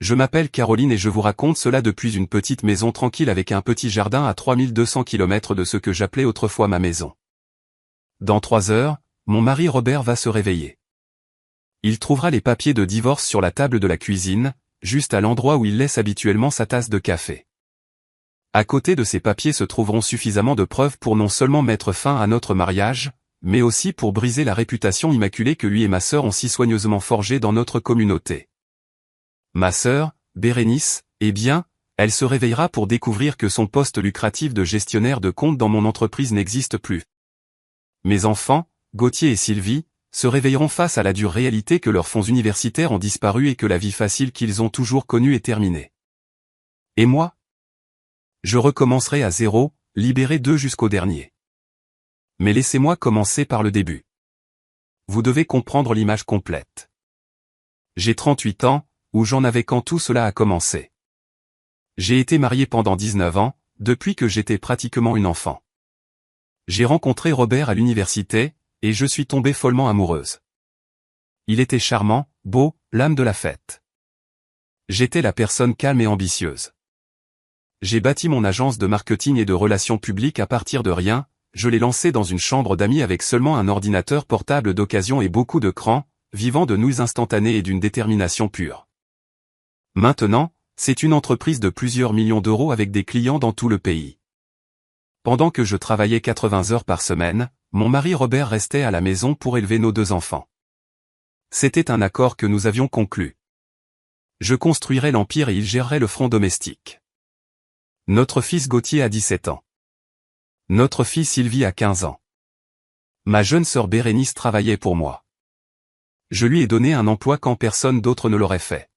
Je m'appelle Caroline et je vous raconte cela depuis une petite maison tranquille avec un petit jardin à 3200 km de ce que j'appelais autrefois ma maison. Dans 3 heures, mon mari Robert va se réveiller. Il trouvera les papiers de divorce sur la table de la cuisine, juste à l'endroit où il laisse habituellement sa tasse de café. À côté de ces papiers se trouveront suffisamment de preuves pour non seulement mettre fin à notre mariage, mais aussi pour briser la réputation immaculée que lui et ma sœur ont si soigneusement forgée dans notre communauté. Ma sœur, Bérénice, eh bien, elle se réveillera pour découvrir que son poste lucratif de gestionnaire de compte dans mon entreprise n'existe plus. Mes enfants, Gauthier et Sylvie, se réveilleront face à la dure réalité que leurs fonds universitaires ont disparu et que la vie facile qu'ils ont toujours connue est terminée. Et moi ? Je recommencerai à zéro, libéré d'eux jusqu'au dernier. Mais laissez-moi commencer par le début. Vous devez comprendre l'image complète. J'ai 38 ans, où j'en avais quand tout cela a commencé. J'ai été marié pendant 19 ans, depuis que j'étais pratiquement une enfant. J'ai rencontré Robert à l'université, et je suis tombée follement amoureuse. Il était charmant, beau, l'âme de la fête. J'étais la personne calme et ambitieuse. J'ai bâti mon agence de marketing et de relations publiques à partir de rien, je l'ai lancée dans une chambre d'amis avec seulement un ordinateur portable d'occasion et beaucoup de crans, vivant de nouilles instantanées et d'une détermination pure. Maintenant, c'est une entreprise de plusieurs millions d'euros avec des clients dans tout le pays. Pendant que je travaillais 80 heures par semaine, mon mari Robert restait à la maison pour élever nos 2 enfants. C'était un accord que nous avions conclu. Je construirais l'empire et il gérerait le front domestique. Notre fils Gauthier a 17 ans. Notre fille Sylvie a 15 ans. Ma jeune sœur Bérénice travaillait pour moi. Je lui ai donné un emploi quand personne d'autre ne l'aurait fait.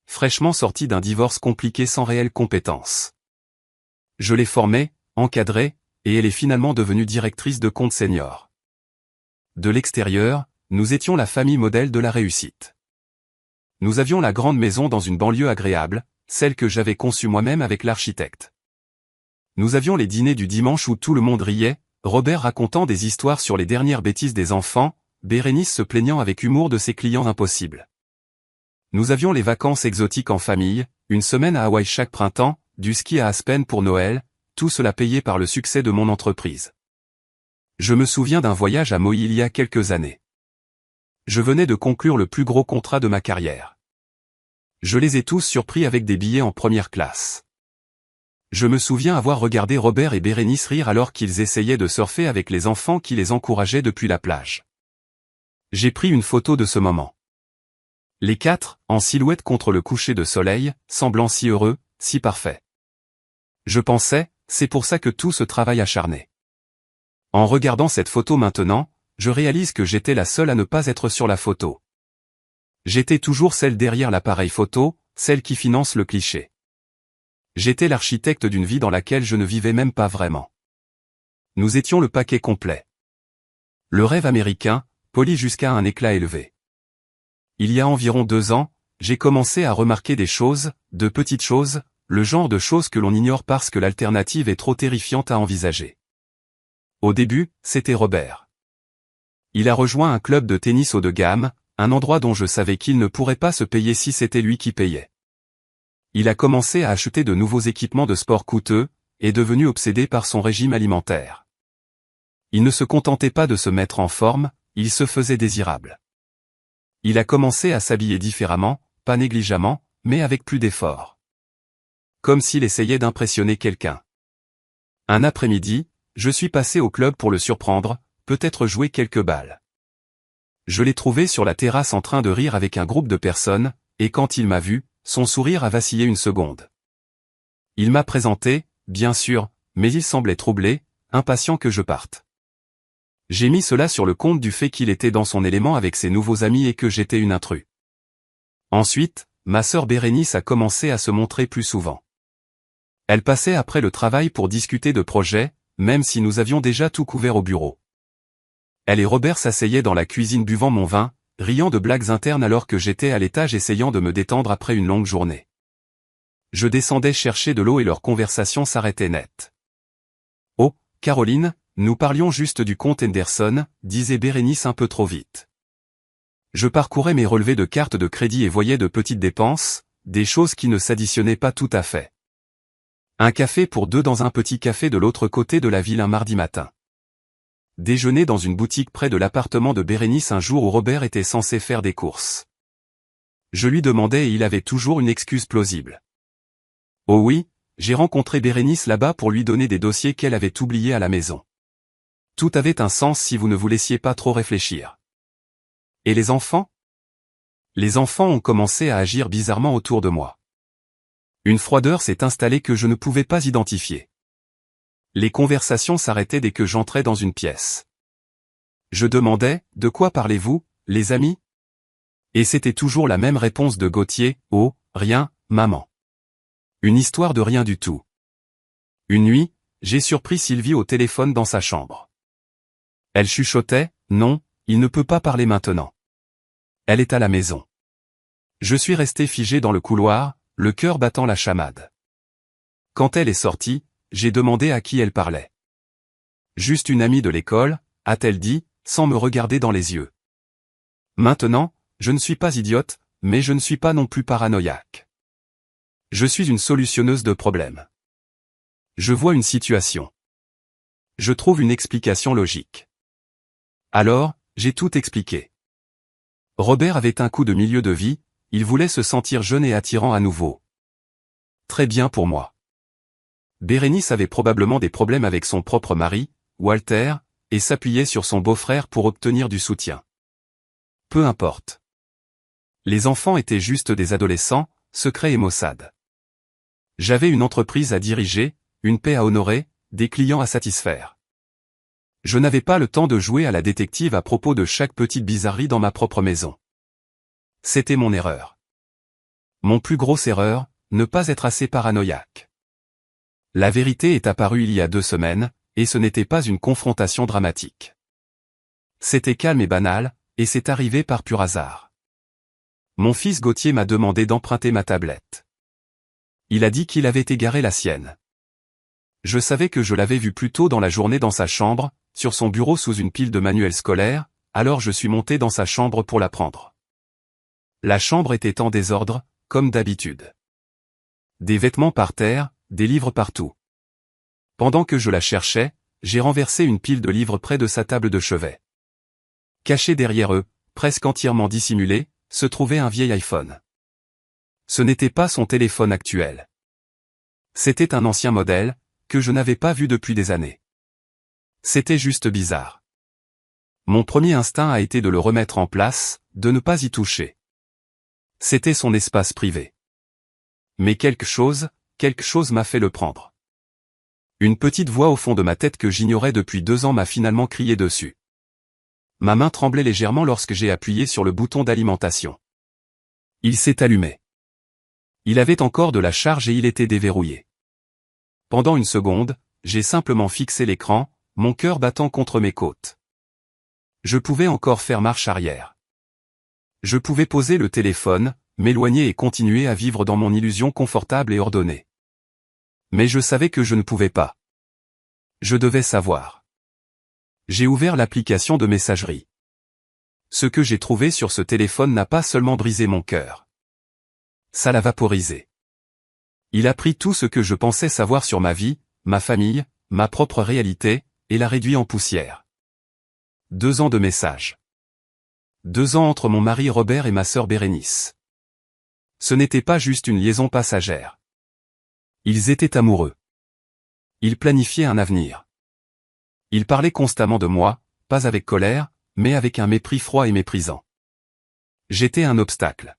Fraîchement sortie d'un divorce compliqué sans réelle compétence. Je l'ai formée, encadrée, et elle est finalement devenue directrice de compte senior. De l'extérieur, nous étions la famille modèle de la réussite. Nous avions la grande maison dans une banlieue agréable, celle que j'avais conçue moi-même avec l'architecte. Nous avions les dîners du dimanche où tout le monde riait, Robert racontant des histoires sur les dernières bêtises des enfants, Bérénice se plaignant avec humour de ses clients impossibles. Nous avions les vacances exotiques en famille, une semaine à Hawaï chaque printemps, du ski à Aspen pour Noël, tout cela payé par le succès de mon entreprise. Je me souviens d'un voyage à Maui il y a quelques années. Je venais de conclure le plus gros contrat de ma carrière. Je les ai tous surpris avec des billets en première classe. Je me souviens avoir regardé Robert et Bérénice rire alors qu'ils essayaient de surfer avec les enfants qui les encourageaient depuis la plage. J'ai pris une photo de ce moment. Les 4, en silhouette contre le coucher de soleil, semblant si heureux, si parfait. Je pensais, c'est pour ça que tout ce travail acharné. En regardant cette photo maintenant, je réalise que j'étais la seule à ne pas être sur la photo. J'étais toujours celle derrière l'appareil photo, celle qui finance le cliché. J'étais l'architecte d'une vie dans laquelle je ne vivais même pas vraiment. Nous étions le paquet complet. Le rêve américain, poli jusqu'à un éclat élevé. Il y a environ 2 ans, j'ai commencé à remarquer des choses, de petites choses, le genre de choses que l'on ignore parce que l'alternative est trop terrifiante à envisager. Au début, c'était Robert. Il a rejoint un club de tennis haut de gamme, un endroit dont je savais qu'il ne pourrait pas se payer si c'était lui qui payait. Il a commencé à acheter de nouveaux équipements de sport coûteux, et devenu obsédé par son régime alimentaire. Il ne se contentait pas de se mettre en forme, il se faisait désirable. Il a commencé à s'habiller différemment, pas négligemment, mais avec plus d'effort. Comme s'il essayait d'impressionner quelqu'un. Un après-midi, je suis passé au club pour le surprendre, peut-être jouer quelques balles. Je l'ai trouvé sur la terrasse en train de rire avec un groupe de personnes, et quand il m'a vu, son sourire a vacillé une seconde. Il m'a présenté, bien sûr, mais il semblait troublé, impatient que je parte. J'ai mis cela sur le compte du fait qu'il était dans son élément avec ses nouveaux amis et que j'étais une intruse. Ensuite, ma sœur Bérénice a commencé à se montrer plus souvent. Elle passait après le travail pour discuter de projets, même si nous avions déjà tout couvert au bureau. Elle et Robert s'asseyaient dans la cuisine buvant mon vin, riant de blagues internes alors que j'étais à l'étage essayant de me détendre après une longue journée. Je descendais chercher de l'eau et leur conversation s'arrêtait net. « Oh, Caroline, nous parlions juste du comte Henderson », disait Bérénice un peu trop vite. Je parcourais mes relevés de cartes de crédit et voyais de petites dépenses, des choses qui ne s'additionnaient pas tout à fait. Un café pour deux dans un petit café de l'autre côté de la ville un mardi matin. Déjeuner dans une boutique près de l'appartement de Bérénice un jour où Robert était censé faire des courses. Je lui demandais et il avait toujours une excuse plausible. Oh oui, j'ai rencontré Bérénice là-bas pour lui donner des dossiers qu'elle avait oubliés à la maison. Tout avait un sens si vous ne vous laissiez pas trop réfléchir. Et les enfants? Les enfants ont commencé à agir bizarrement autour de moi. Une froideur s'est installée que je ne pouvais pas identifier. Les conversations s'arrêtaient dès que j'entrais dans une pièce. Je demandais, de quoi parlez-vous, les amis? Et c'était toujours la même réponse de Gauthier, oh, rien, maman. Une histoire de rien du tout. Une nuit, j'ai surpris Sylvie au téléphone dans sa chambre. Elle chuchotait, non, il ne peut pas parler maintenant. Elle est à la maison. Je suis resté figé dans le couloir, le cœur battant la chamade. Quand elle est sortie, j'ai demandé à qui elle parlait. Juste une amie de l'école, a-t-elle dit, sans me regarder dans les yeux. Maintenant, je ne suis pas idiote, mais je ne suis pas non plus paranoïaque. Je suis une solutionneuse de problèmes. Je vois une situation. Je trouve une explication logique. Alors, j'ai tout expliqué. Robert avait un coup de milieu de vie, il voulait se sentir jeune et attirant à nouveau. Très bien pour moi. Bérénice avait probablement des problèmes avec son propre mari, Walter, et s'appuyait sur son beau-frère pour obtenir du soutien. Peu importe. Les enfants étaient juste des adolescents, secrets et maussades. J'avais une entreprise à diriger, une paie à honorer, des clients à satisfaire. Je n'avais pas le temps de jouer à la détective à propos de chaque petite bizarrerie dans ma propre maison. C'était mon erreur. Mon plus grosse erreur, ne pas être assez paranoïaque. La vérité est apparue il y a 2 semaines, et ce n'était pas une confrontation dramatique. C'était calme et banal, et c'est arrivé par pur hasard. Mon fils Gauthier m'a demandé d'emprunter ma tablette. Il a dit qu'il avait égaré la sienne. Je savais que je l'avais vu plus tôt dans la journée dans sa chambre, sur son bureau sous une pile de manuels scolaires, alors je suis monté dans sa chambre pour la prendre. La chambre était en désordre, comme d'habitude. Des vêtements par terre, des livres partout. Pendant que je la cherchais, j'ai renversé une pile de livres près de sa table de chevet. Caché derrière eux, presque entièrement dissimulé, se trouvait un vieil iPhone. Ce n'était pas son téléphone actuel. C'était un ancien modèle, que je n'avais pas vu depuis des années. C'était juste bizarre. Mon premier instinct a été de le remettre en place, de ne pas y toucher. C'était son espace privé. Mais quelque chose m'a fait le prendre. Une petite voix au fond de ma tête que j'ignorais depuis 2 ans m'a finalement crié dessus. Ma main tremblait légèrement lorsque j'ai appuyé sur le bouton d'alimentation. Il s'est allumé. Il avait encore de la charge et il était déverrouillé. Pendant une seconde, j'ai simplement fixé l'écran, mon cœur battant contre mes côtes. Je pouvais encore faire marche arrière. Je pouvais poser le téléphone, m'éloigner et continuer à vivre dans mon illusion confortable et ordonnée. Mais je savais que je ne pouvais pas. Je devais savoir. J'ai ouvert l'application de messagerie. Ce que j'ai trouvé sur ce téléphone n'a pas seulement brisé mon cœur. Ça l'a vaporisé. Il a pris tout ce que je pensais savoir sur ma vie, ma famille, ma propre réalité, et l'a réduit en poussière. 2 ans de messages. 2 ans entre mon mari Robert et ma sœur Bérénice. Ce n'était pas juste une liaison passagère. Ils étaient amoureux. Ils planifiaient un avenir. Ils parlaient constamment de moi, pas avec colère, mais avec un mépris froid et méprisant. J'étais un obstacle.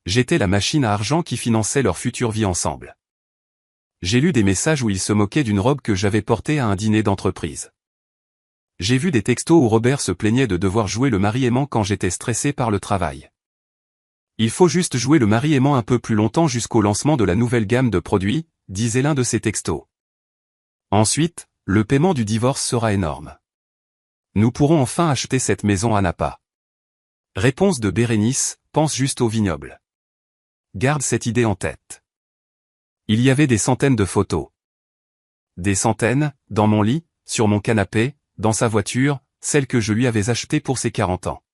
J'étais la machine à argent qui finançait leur future vie ensemble. J'ai lu des messages où ils se moquaient d'une robe que j'avais portée à un dîner d'entreprise. J'ai vu des textos où Robert se plaignait de devoir jouer le mari aimant quand j'étais stressé par le travail. Il faut juste jouer le mari aimant un peu plus longtemps jusqu'au lancement de la nouvelle gamme de produits, disait l'un de ces textos. Ensuite, le paiement du divorce sera énorme. Nous pourrons enfin acheter cette maison à Napa. Réponse de Bérénice, pense juste au vignoble. Garde cette idée en tête. Il y avait des centaines de photos. Des centaines, dans mon lit, sur mon canapé, dans sa voiture, celle que je lui avais achetée pour ses 40 ans.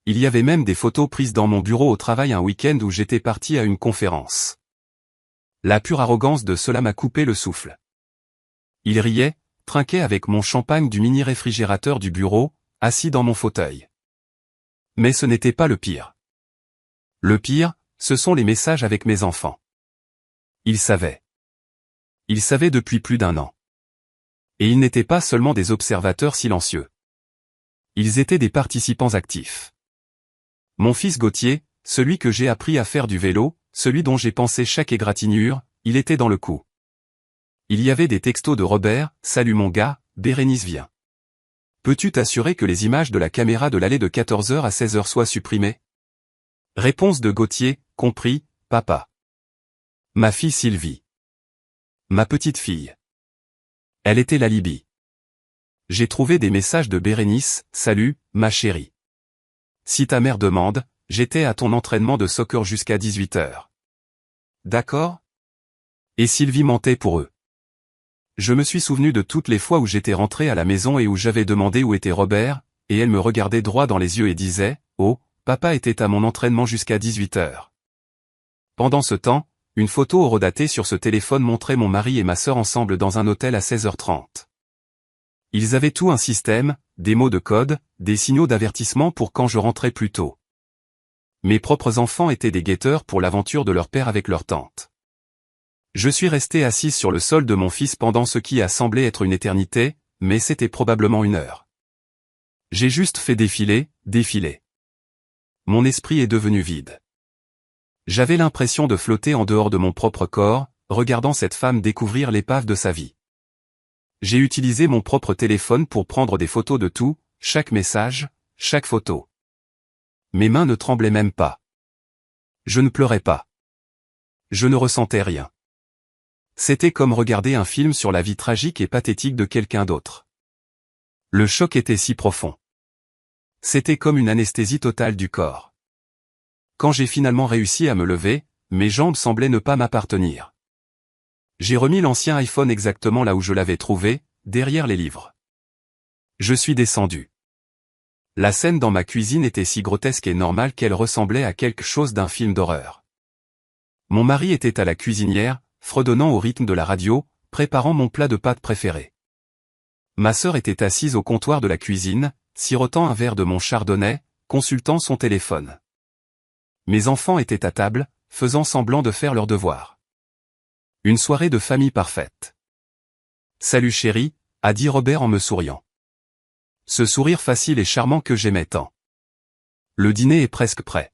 Il y avait même des photos prises dans mon bureau au travail un week-end où j'étais parti à une conférence. La pure arrogance de cela m'a coupé le souffle. Il riait, trinquait avec mon champagne du mini-réfrigérateur du bureau, assis dans mon fauteuil. Mais ce n'était pas le pire. Le pire, ce sont les messages avec mes enfants. Ils savaient. Ils savaient depuis plus d'1 an. Et ils n'étaient pas seulement des observateurs silencieux. Ils étaient des participants actifs. Mon fils Gauthier, celui que j'ai appris à faire du vélo, celui dont j'ai pensé chaque égratignure, il était dans le coup. Il y avait des textos de Robert, « Salut mon gars, Bérénice vient. Peux-tu t'assurer que les images de la caméra de l'allée de 14h à 16h soient supprimées ?» Réponse de Gauthier, « Compris, papa. » Ma fille Sylvie. Ma petite fille. Elle était la Libye. J'ai trouvé des messages de Bérénice, « Salut, ma chérie. Si ta mère demande, j'étais à ton entraînement de soccer jusqu'à 18h. D'accord ? Et Sylvie mentait pour eux. Je me suis souvenu de toutes les fois où j'étais rentré à la maison et où j'avais demandé où était Robert, et elle me regardait droit dans les yeux et disait, « Oh, papa était à mon entraînement jusqu'à 18h. » Pendant ce temps, une photo horodatée sur ce téléphone montrait mon mari et ma sœur ensemble dans un hôtel à 16h30. Ils avaient tout un système, des mots de code, des signaux d'avertissement pour quand je rentrais plus tôt. Mes propres enfants étaient des guetteurs pour l'aventure de leur père avec leur tante. Je suis resté assise sur le sol de mon fils pendant ce qui a semblé être une éternité, mais c'était probablement 1 heure. J'ai juste fait défiler. Mon esprit est devenu vide. J'avais l'impression de flotter en dehors de mon propre corps, regardant cette femme découvrir l'épave de sa vie. J'ai utilisé mon propre téléphone pour prendre des photos de tout, chaque message, chaque photo. Mes mains ne tremblaient même pas. Je ne pleurais pas. Je ne ressentais rien. C'était comme regarder un film sur la vie tragique et pathétique de quelqu'un d'autre. Le choc était si profond. C'était comme une anesthésie totale du corps. Quand j'ai finalement réussi à me lever, mes jambes semblaient ne pas m'appartenir. J'ai remis l'ancien iPhone exactement là où je l'avais trouvé, derrière les livres. Je suis descendu. La scène dans ma cuisine était si grotesque et normale qu'elle ressemblait à quelque chose d'un film d'horreur. Mon mari était à la cuisinière, fredonnant au rythme de la radio, préparant mon plat de pâtes préféré. Ma sœur était assise au comptoir de la cuisine, sirotant un verre de mon chardonnay, consultant son téléphone. Mes enfants étaient à table, faisant semblant de faire leurs devoirs. Une soirée de famille parfaite. « Salut chérie », a dit Robert en me souriant. Ce sourire facile et charmant que j'aimais tant. Le dîner est presque prêt.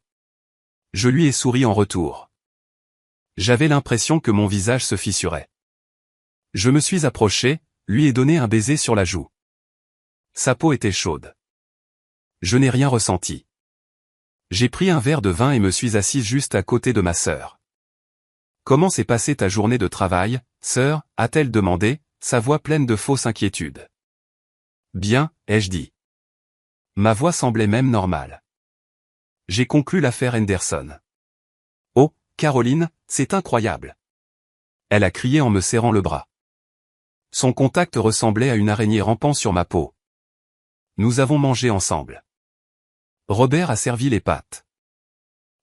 Je lui ai souri en retour. J'avais l'impression que mon visage se fissurait. Je me suis approché, lui ai donné un baiser sur la joue. Sa peau était chaude. Je n'ai rien ressenti. J'ai pris un verre de vin et me suis assise juste à côté de ma sœur. « Comment s'est passée ta journée de travail, sœur ?» a-t-elle demandé, sa voix pleine de fausse inquiétude. « Bien, ai-je dit. » Ma voix semblait même normale. J'ai conclu l'affaire Henderson. « Oh, Caroline, c'est incroyable !» Elle a crié en me serrant le bras. Son contact ressemblait à une araignée rampant sur ma peau. Nous avons mangé ensemble. Robert a servi les pâtes.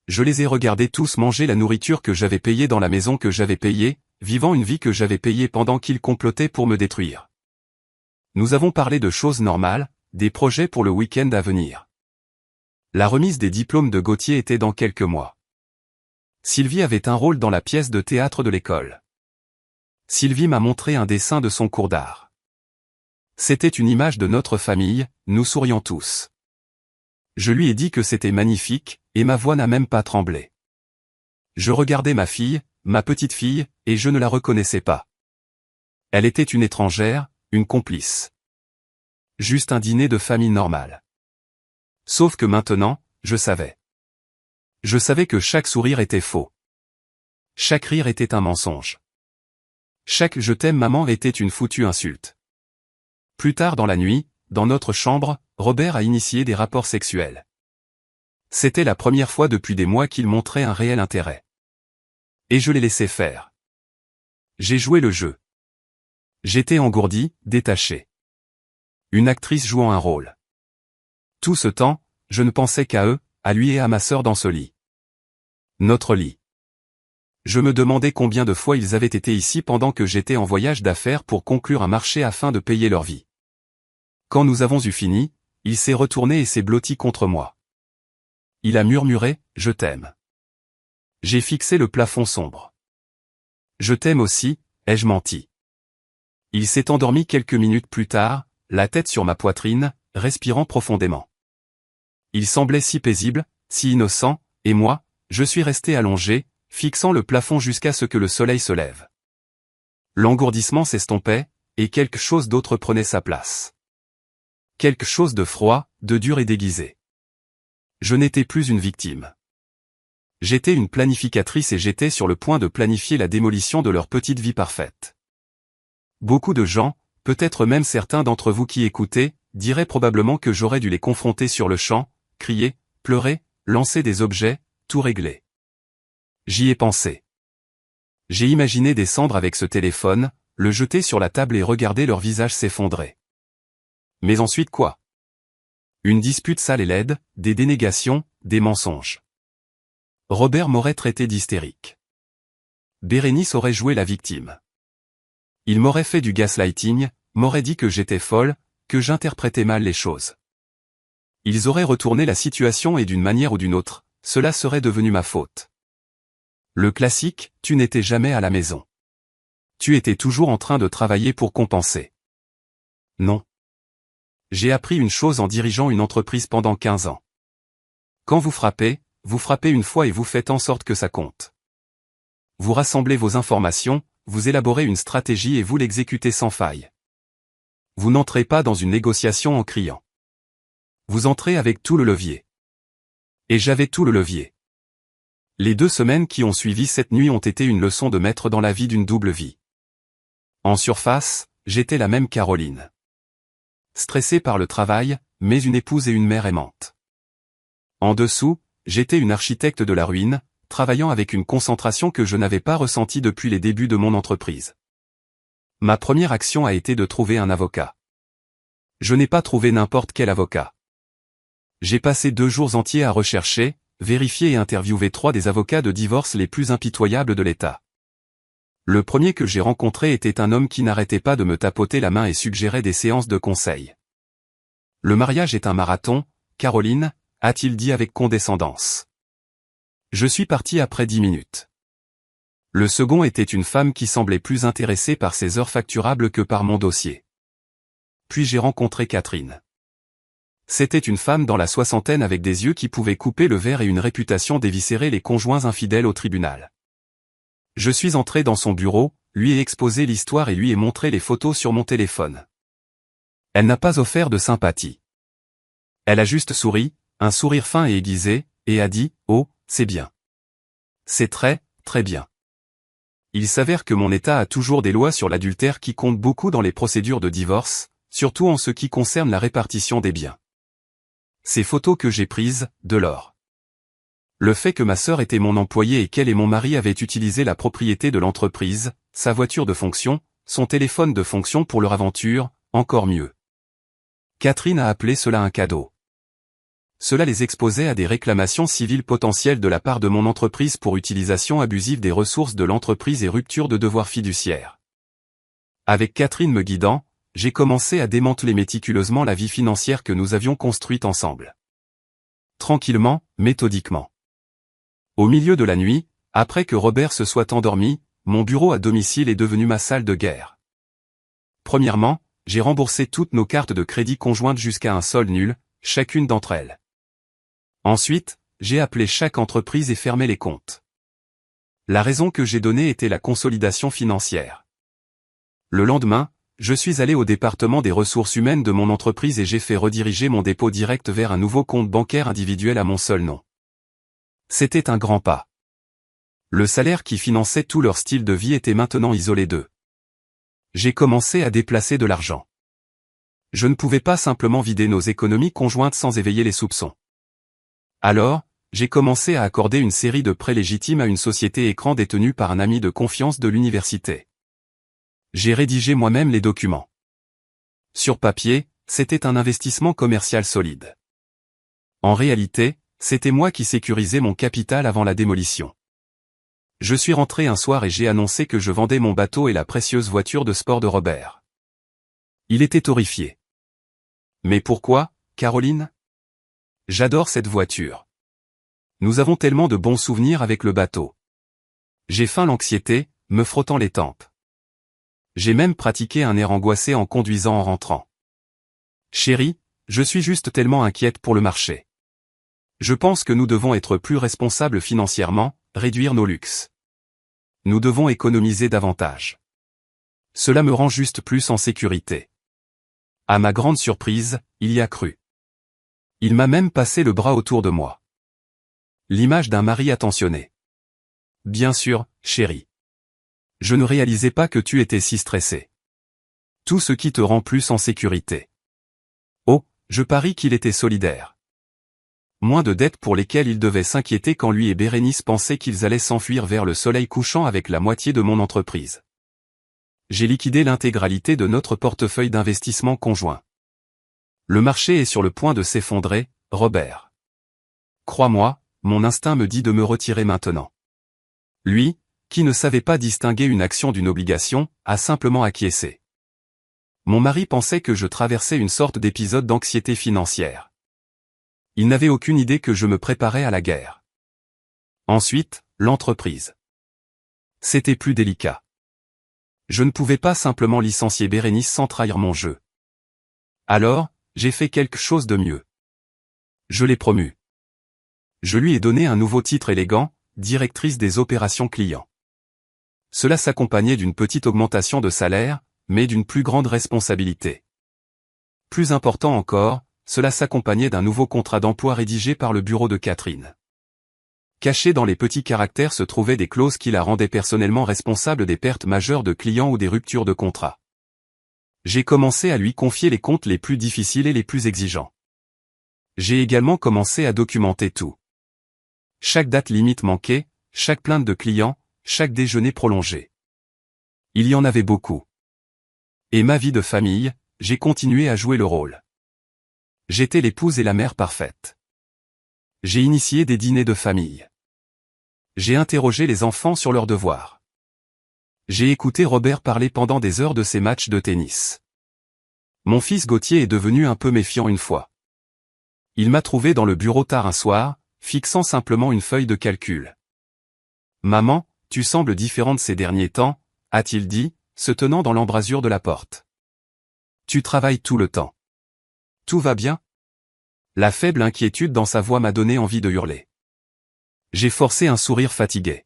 Je les ai regardés tous manger la nourriture que j'avais payée dans la maison que j'avais payée, vivant une vie que j'avais payée pendant qu'ils complotaient pour me détruire. Nous avons parlé de choses normales, des projets pour le week-end à venir. La remise des diplômes de Gauthier était dans quelques mois. Sylvie avait un rôle dans la pièce de théâtre de l'école. Sylvie m'a montré un dessin de son cours d'art. C'était une image de notre famille, nous sourions tous. Je lui ai dit que c'était magnifique, et ma voix n'a même pas tremblé. Je regardais ma fille, ma petite fille, et je ne la reconnaissais pas. Elle était une étrangère, une complice. Juste un dîner de famille normal. Sauf que maintenant, je savais. Je savais que chaque sourire était faux. Chaque rire était un mensonge. Chaque « je t'aime maman » était une foutue insulte. Plus tard dans la nuit, dans notre chambre, Robert a initié des rapports sexuels. C'était la première fois depuis des mois qu'il montrait un réel intérêt. Et je l'ai laissé faire. J'ai joué le jeu. J'étais engourdi, détaché. Une actrice jouant un rôle. Tout ce temps, je ne pensais qu'à eux, à lui et à ma sœur dans ce lit. Notre lit. Je me demandais combien de fois ils avaient été ici pendant que j'étais en voyage d'affaires pour conclure un marché afin de payer leur vie. Quand nous avons eu fini, il s'est retourné et s'est blotti contre moi. Il a murmuré, « Je t'aime ». J'ai fixé le plafond sombre. « Je t'aime aussi », ai-je menti. Il s'est endormi quelques minutes plus tard, la tête sur ma poitrine, respirant profondément. Il semblait si paisible, si innocent, et moi, je suis resté allongé, fixant le plafond jusqu'à ce que le soleil se lève. L'engourdissement s'estompait, et quelque chose d'autre prenait sa place. Quelque chose de froid, de dur et déguisé. Je n'étais plus une victime. J'étais une planificatrice et j'étais sur le point de planifier la démolition de leur petite vie parfaite. Beaucoup de gens, peut-être même certains d'entre vous qui écoutez, diraient probablement que j'aurais dû les confronter sur le champ, crier, pleurer, lancer des objets, tout régler. J'y ai pensé. J'ai imaginé descendre avec ce téléphone, le jeter sur la table et regarder leur visage s'effondrer. Mais ensuite quoi? Une dispute sale et laide, des dénégations, des mensonges. Robert m'aurait traité d'hystérique. Bérénice aurait joué la victime. Il m'aurait fait du gaslighting, m'aurait dit que j'étais folle, que j'interprétais mal les choses. Ils auraient retourné la situation et d'une manière ou d'une autre, cela serait devenu ma faute. Le classique, tu n'étais jamais à la maison. Tu étais toujours en train de travailler pour compenser. Non. J'ai appris une chose en dirigeant une entreprise pendant 15 ans. Quand vous frappez une fois et vous faites en sorte que ça compte. Vous rassemblez vos informations, vous élaborez une stratégie et vous l'exécutez sans faille. Vous n'entrez pas dans une négociation en criant. Vous entrez avec tout le levier. Et j'avais tout le levier. Les 2 semaines qui ont suivi cette nuit ont été une leçon de maître dans la vie d'une double vie. En surface, j'étais la même Caroline. Stressée par le travail, mais une épouse et une mère aimante. En dessous, j'étais une architecte de la ruine, travaillant avec une concentration que je n'avais pas ressentie depuis les débuts de mon entreprise. Ma première action a été de trouver un avocat. Je n'ai pas trouvé n'importe quel avocat. J'ai passé 2 jours entiers à rechercher, vérifier et interviewer 3 des avocats de divorce les plus impitoyables de l'État. Le premier que j'ai rencontré était un homme qui n'arrêtait pas de me tapoter la main et suggérait des séances de conseil. Le mariage est un marathon, Caroline, a-t-il dit avec condescendance. Je suis parti après 10 minutes. Le second était une femme qui semblait plus intéressée par ses heures facturables que par mon dossier. Puis j'ai rencontré Catherine. C'était une femme dans la soixantaine avec des yeux qui pouvaient couper le verre et une réputation d'éviscérer les conjoints infidèles au tribunal. Je suis entré dans son bureau, lui ai exposé l'histoire et lui ai montré les photos sur mon téléphone. Elle n'a pas offert de sympathie. Elle a juste souri, un sourire fin et aiguisé, et a dit « Oh, c'est bien. C'est très, très bien. » Il s'avère que mon État a toujours des lois sur l'adultère qui comptent beaucoup dans les procédures de divorce, surtout en ce qui concerne la répartition des biens. Ces photos que j'ai prises, de l'or. Le fait que ma sœur était mon employée et qu'elle et mon mari avaient utilisé la propriété de l'entreprise, sa voiture de fonction, son téléphone de fonction pour leur aventure, encore mieux. Catherine a appelé cela un cadeau. Cela les exposait à des réclamations civiles potentielles de la part de mon entreprise pour utilisation abusive des ressources de l'entreprise et rupture de devoirs fiduciaires. Avec Catherine me guidant, j'ai commencé à démanteler méticuleusement la vie financière que nous avions construite ensemble. Tranquillement, méthodiquement. Au milieu de la nuit, après que Robert se soit endormi, mon bureau à domicile est devenu ma salle de guerre. Premièrement, j'ai remboursé toutes nos cartes de crédit conjointes jusqu'à un solde nul, chacune d'entre elles. Ensuite, j'ai appelé chaque entreprise et fermé les comptes. La raison que j'ai donnée était la consolidation financière. Le lendemain, je suis allé au département des ressources humaines de mon entreprise et j'ai fait rediriger mon dépôt direct vers un nouveau compte bancaire individuel à mon seul nom. C'était un grand pas. Le salaire qui finançait tout leur style de vie était maintenant isolé d'eux. J'ai commencé à déplacer de l'argent. Je ne pouvais pas simplement vider nos économies conjointes sans éveiller les soupçons. Alors, j'ai commencé à accorder une série de prêts légitimes à une société écran détenue par un ami de confiance de l'université. J'ai rédigé moi-même les documents. Sur papier, c'était un investissement commercial solide. En réalité, c'était moi qui sécurisais mon capital avant la démolition. Je suis rentré un soir et j'ai annoncé que je vendais mon bateau et la précieuse voiture de sport de Robert. Il était horrifié. Mais pourquoi, Caroline? J'adore cette voiture. Nous avons tellement de bons souvenirs avec le bateau. J'ai feint l'anxiété, me frottant les tempes. J'ai même pratiqué un air angoissé en conduisant en rentrant. Chérie, je suis juste tellement inquiète pour le marché. Je pense que nous devons être plus responsables financièrement, réduire nos luxes. Nous devons économiser davantage. Cela me rend juste plus en sécurité. À ma grande surprise, il y a cru. Il m'a même passé le bras autour de moi. L'image d'un mari attentionné. Bien sûr, chérie. Je ne réalisais pas que tu étais si stressée. Tout ce qui te rend plus en sécurité. Oh, je parie qu'il était solidaire. Moins de dettes pour lesquelles il devait s'inquiéter quand lui et Bérénice pensaient qu'ils allaient s'enfuir vers le soleil couchant avec la moitié de mon entreprise. J'ai liquidé l'intégralité de notre portefeuille d'investissement conjoint. Le marché est sur le point de s'effondrer, Robert. Crois-moi, mon instinct me dit de me retirer maintenant. Lui, qui ne savait pas distinguer une action d'une obligation, a simplement acquiescé. Mon mari pensait que je traversais une sorte d'épisode d'anxiété financière. Il n'avait aucune idée que je me préparais à la guerre. Ensuite, l'entreprise. C'était plus délicat. Je ne pouvais pas simplement licencier Bérénice sans trahir mon jeu. Alors, j'ai fait quelque chose de mieux. Je l'ai promue. Je lui ai donné un nouveau titre élégant, directrice des opérations clients. Cela s'accompagnait d'une petite augmentation de salaire, mais d'une plus grande responsabilité. Plus important encore, cela s'accompagnait d'un nouveau contrat d'emploi rédigé par le bureau de Catherine. Cachés dans les petits caractères se trouvaient des clauses qui la rendaient personnellement responsable des pertes majeures de clients ou des ruptures de contrat. J'ai commencé à lui confier les comptes les plus difficiles et les plus exigeants. J'ai également commencé à documenter tout. Chaque date limite manquée, chaque plainte de client, chaque déjeuner prolongé. Il y en avait beaucoup. Et ma vie de famille, j'ai continué à jouer le rôle. J'étais l'épouse et la mère parfaite. J'ai initié des dîners de famille. J'ai interrogé les enfants sur leurs devoirs. J'ai écouté Robert parler pendant des heures de ses matchs de tennis. Mon fils Gauthier est devenu un peu méfiant une fois. Il m'a trouvé dans le bureau tard un soir, fixant simplement une feuille de calcul. « Maman, tu sembles différente ces derniers temps », a-t-il dit, se tenant dans l'embrasure de la porte. « Tu travailles tout le temps. Tout va bien ?» La faible inquiétude dans sa voix m'a donné envie de hurler. J'ai forcé un sourire fatigué.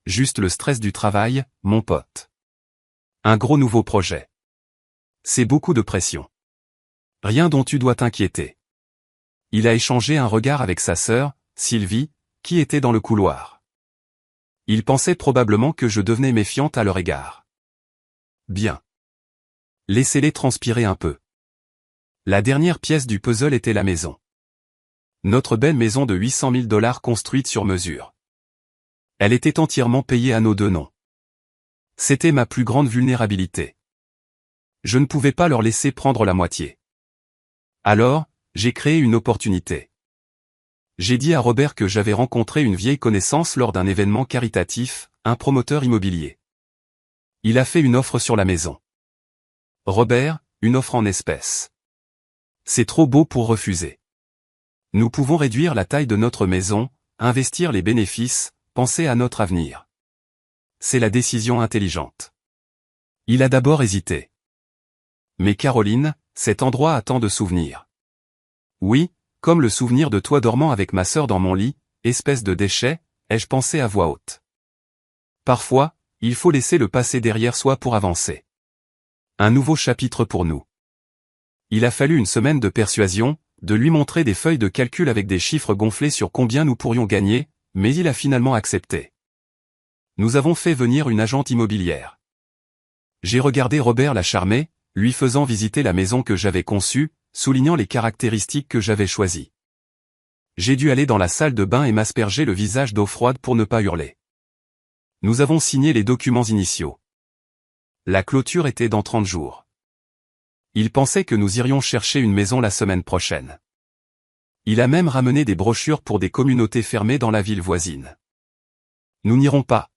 Juste le stress du travail, mon pote. Un gros nouveau projet. C'est beaucoup de pression. Rien dont tu dois t'inquiéter. Il a échangé un regard avec sa sœur, Sylvie, qui était dans le couloir. Il pensait probablement que je devenais méfiante à leur égard. Bien. Laissez-les transpirer un peu. La dernière pièce du puzzle était la maison. Notre belle maison de 800 000 $ construite sur mesure. Elle était entièrement payée à nos deux noms. C'était ma plus grande vulnérabilité. Je ne pouvais pas leur laisser prendre la moitié. Alors, j'ai créé une opportunité. J'ai dit à Robert que j'avais rencontré une vieille connaissance lors d'un événement caritatif, un promoteur immobilier. Il a fait une offre sur la maison. Robert, une offre en espèces. C'est trop beau pour refuser. Nous pouvons réduire la taille de notre maison, investir les bénéfices, penser à notre avenir. C'est la décision intelligente. Il a d'abord hésité. Mais Caroline, cet endroit a tant de souvenirs. Oui, comme le souvenir de toi dormant avec ma sœur dans mon lit, espèce de déchet, ai-je pensé à voix haute. Parfois, il faut laisser le passé derrière soi pour avancer. Un nouveau chapitre pour nous. Il a fallu une semaine de persuasion, de lui montrer des feuilles de calcul avec des chiffres gonflés sur combien nous pourrions gagner, mais il a finalement accepté. Nous avons fait venir une agente immobilière. J'ai regardé Robert la charmer, lui faisant visiter la maison que j'avais conçue, soulignant les caractéristiques que j'avais choisies. J'ai dû aller dans la salle de bain et m'asperger le visage d'eau froide pour ne pas hurler. Nous avons signé les documents initiaux. La clôture était dans 30 jours. Il pensait que nous irions chercher une maison la semaine prochaine. Il a même ramené des brochures pour des communautés fermées dans la ville voisine. Nous n'irons pas.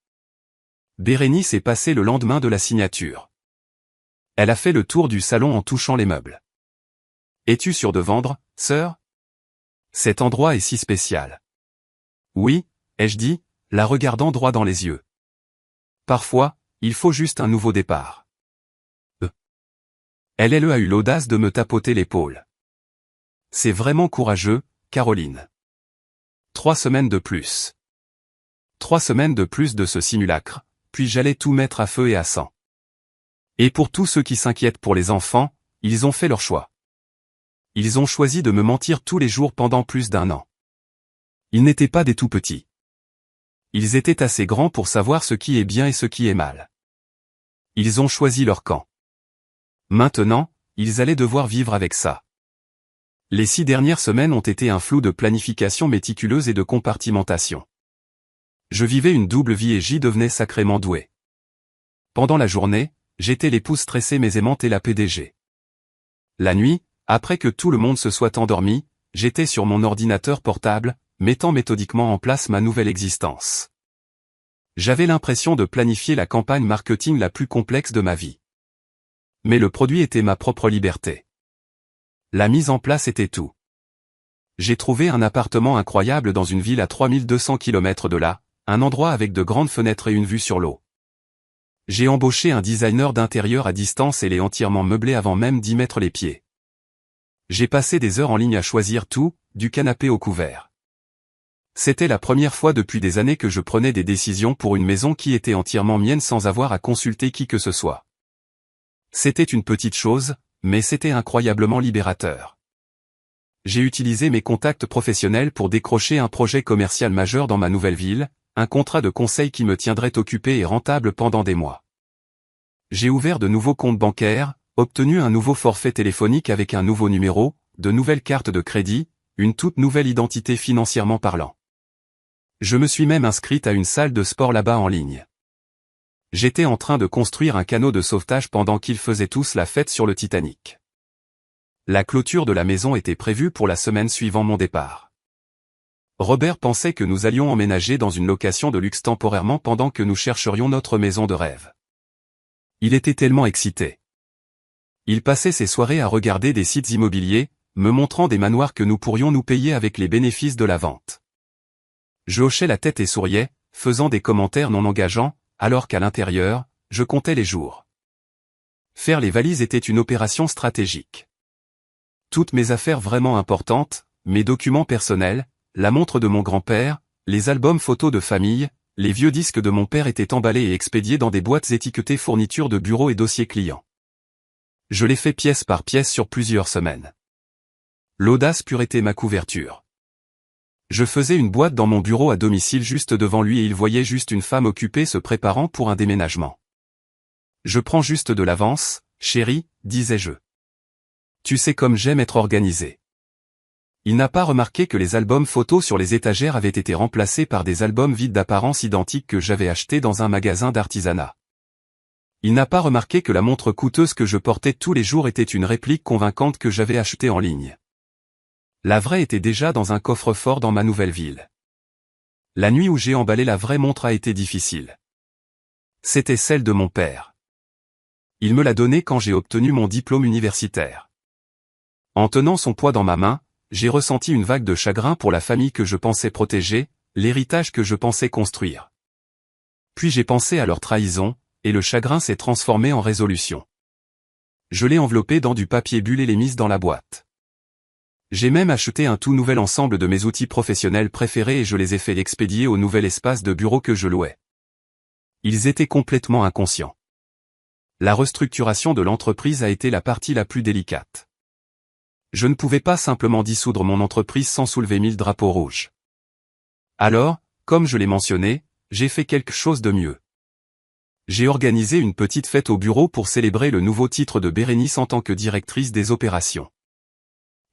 Bérénice est passée le lendemain de la signature. Elle a fait le tour du salon en touchant les meubles. Es-tu sûre de vendre, sœur? Cet endroit est si spécial. Oui, ai-je dit, la regardant droit dans les yeux. Parfois, il faut juste un nouveau départ. Elle a eu l'audace de me tapoter l'épaule. C'est vraiment courageux, Caroline. 3 semaines de plus. 3 semaines de plus de ce simulacre, puis j'allais tout mettre à feu et à sang. Et pour tous ceux qui s'inquiètent pour les enfants, ils ont fait leur choix. Ils ont choisi de me mentir tous les jours pendant plus d'1 an. Ils n'étaient pas des tout petits. Ils étaient assez grands pour savoir ce qui est bien et ce qui est mal. Ils ont choisi leur camp. Maintenant, ils allaient devoir vivre avec ça. Les 6 dernières semaines ont été un flou de planification méticuleuse et de compartimentation. Je vivais une double vie et j'y devenais sacrément doué. Pendant la journée, j'étais l'épouse stressée mais aimante et la PDG. La nuit, après que tout le monde se soit endormi, j'étais sur mon ordinateur portable, mettant méthodiquement en place ma nouvelle existence. J'avais l'impression de planifier la campagne marketing la plus complexe de ma vie. Mais le produit était ma propre liberté. La mise en place était tout. J'ai trouvé un appartement incroyable dans une ville à 3200 km de là, un endroit avec de grandes fenêtres et une vue sur l'eau. J'ai embauché un designer d'intérieur à distance et l'ai entièrement meublé avant même d'y mettre les pieds. J'ai passé des heures en ligne à choisir tout, du canapé au couvert. C'était la première fois depuis des années que je prenais des décisions pour une maison qui était entièrement mienne sans avoir à consulter qui que ce soit. C'était une petite chose, mais c'était incroyablement libérateur. J'ai utilisé mes contacts professionnels pour décrocher un projet commercial majeur dans ma nouvelle ville, un contrat de conseil qui me tiendrait occupé et rentable pendant des mois. J'ai ouvert de nouveaux comptes bancaires, obtenu un nouveau forfait téléphonique avec un nouveau numéro, de nouvelles cartes de crédit, une toute nouvelle identité financièrement parlant. Je me suis même inscrite à une salle de sport là-bas en ligne. J'étais en train de construire un canot de sauvetage pendant qu'ils faisaient tous la fête sur le Titanic. La clôture de la maison était prévue pour la semaine suivant mon départ. Robert pensait que nous allions emménager dans une location de luxe temporairement pendant que nous chercherions notre maison de rêve. Il était tellement excité. Il passait ses soirées à regarder des sites immobiliers, me montrant des manoirs que nous pourrions nous payer avec les bénéfices de la vente. Je hochais la tête et souriais, faisant des commentaires non engageants, alors qu'à l'intérieur, je comptais les jours. Faire les valises était une opération stratégique. Toutes mes affaires vraiment importantes, mes documents personnels, la montre de mon grand-père, les albums photos de famille, les vieux disques de mon père étaient emballés et expédiés dans des boîtes étiquetées fournitures de bureau et dossiers clients. Je l'ai fait pièce par pièce sur plusieurs semaines. L'audace pure était ma couverture. Je faisais une boîte dans mon bureau à domicile juste devant lui et il voyait juste une femme occupée se préparant pour un déménagement. Je prends juste de l'avance, chérie, disais-je. Tu sais comme j'aime être organisé. Il n'a pas remarqué que les albums photos sur les étagères avaient été remplacés par des albums vides d'apparence identique que j'avais achetés dans un magasin d'artisanat. Il n'a pas remarqué que la montre coûteuse que je portais tous les jours était une réplique convaincante que j'avais achetée en ligne. La vraie était déjà dans un coffre-fort dans ma nouvelle ville. La nuit où j'ai emballé la vraie montre a été difficile. C'était celle de mon père. Il me l'a donnée quand j'ai obtenu mon diplôme universitaire. En tenant son poids dans ma main, j'ai ressenti une vague de chagrin pour la famille que je pensais protéger, l'héritage que je pensais construire. Puis j'ai pensé à leur trahison, et le chagrin s'est transformé en résolution. Je l'ai enveloppée dans du papier bulle et l'ai mise dans la boîte. J'ai même acheté un tout nouvel ensemble de mes outils professionnels préférés et je les ai fait expédier au nouvel espace de bureau que je louais. Ils étaient complètement inconscients. La restructuration de l'entreprise a été la partie la plus délicate. Je ne pouvais pas simplement dissoudre mon entreprise sans soulever 1000 drapeaux rouges. Alors, comme je l'ai mentionné, j'ai fait quelque chose de mieux. J'ai organisé une petite fête au bureau pour célébrer le nouveau titre de Bérénice en tant que directrice des opérations.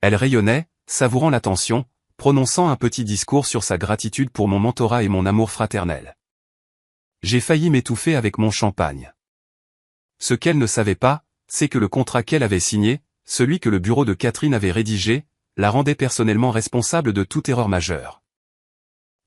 Elle rayonnait, savourant l'attention, prononçant un petit discours sur sa gratitude pour mon mentorat et mon amour fraternel. J'ai failli m'étouffer avec mon champagne. Ce qu'elle ne savait pas, c'est que le contrat qu'elle avait signé, celui que le bureau de Catherine avait rédigé, la rendait personnellement responsable de toute erreur majeure.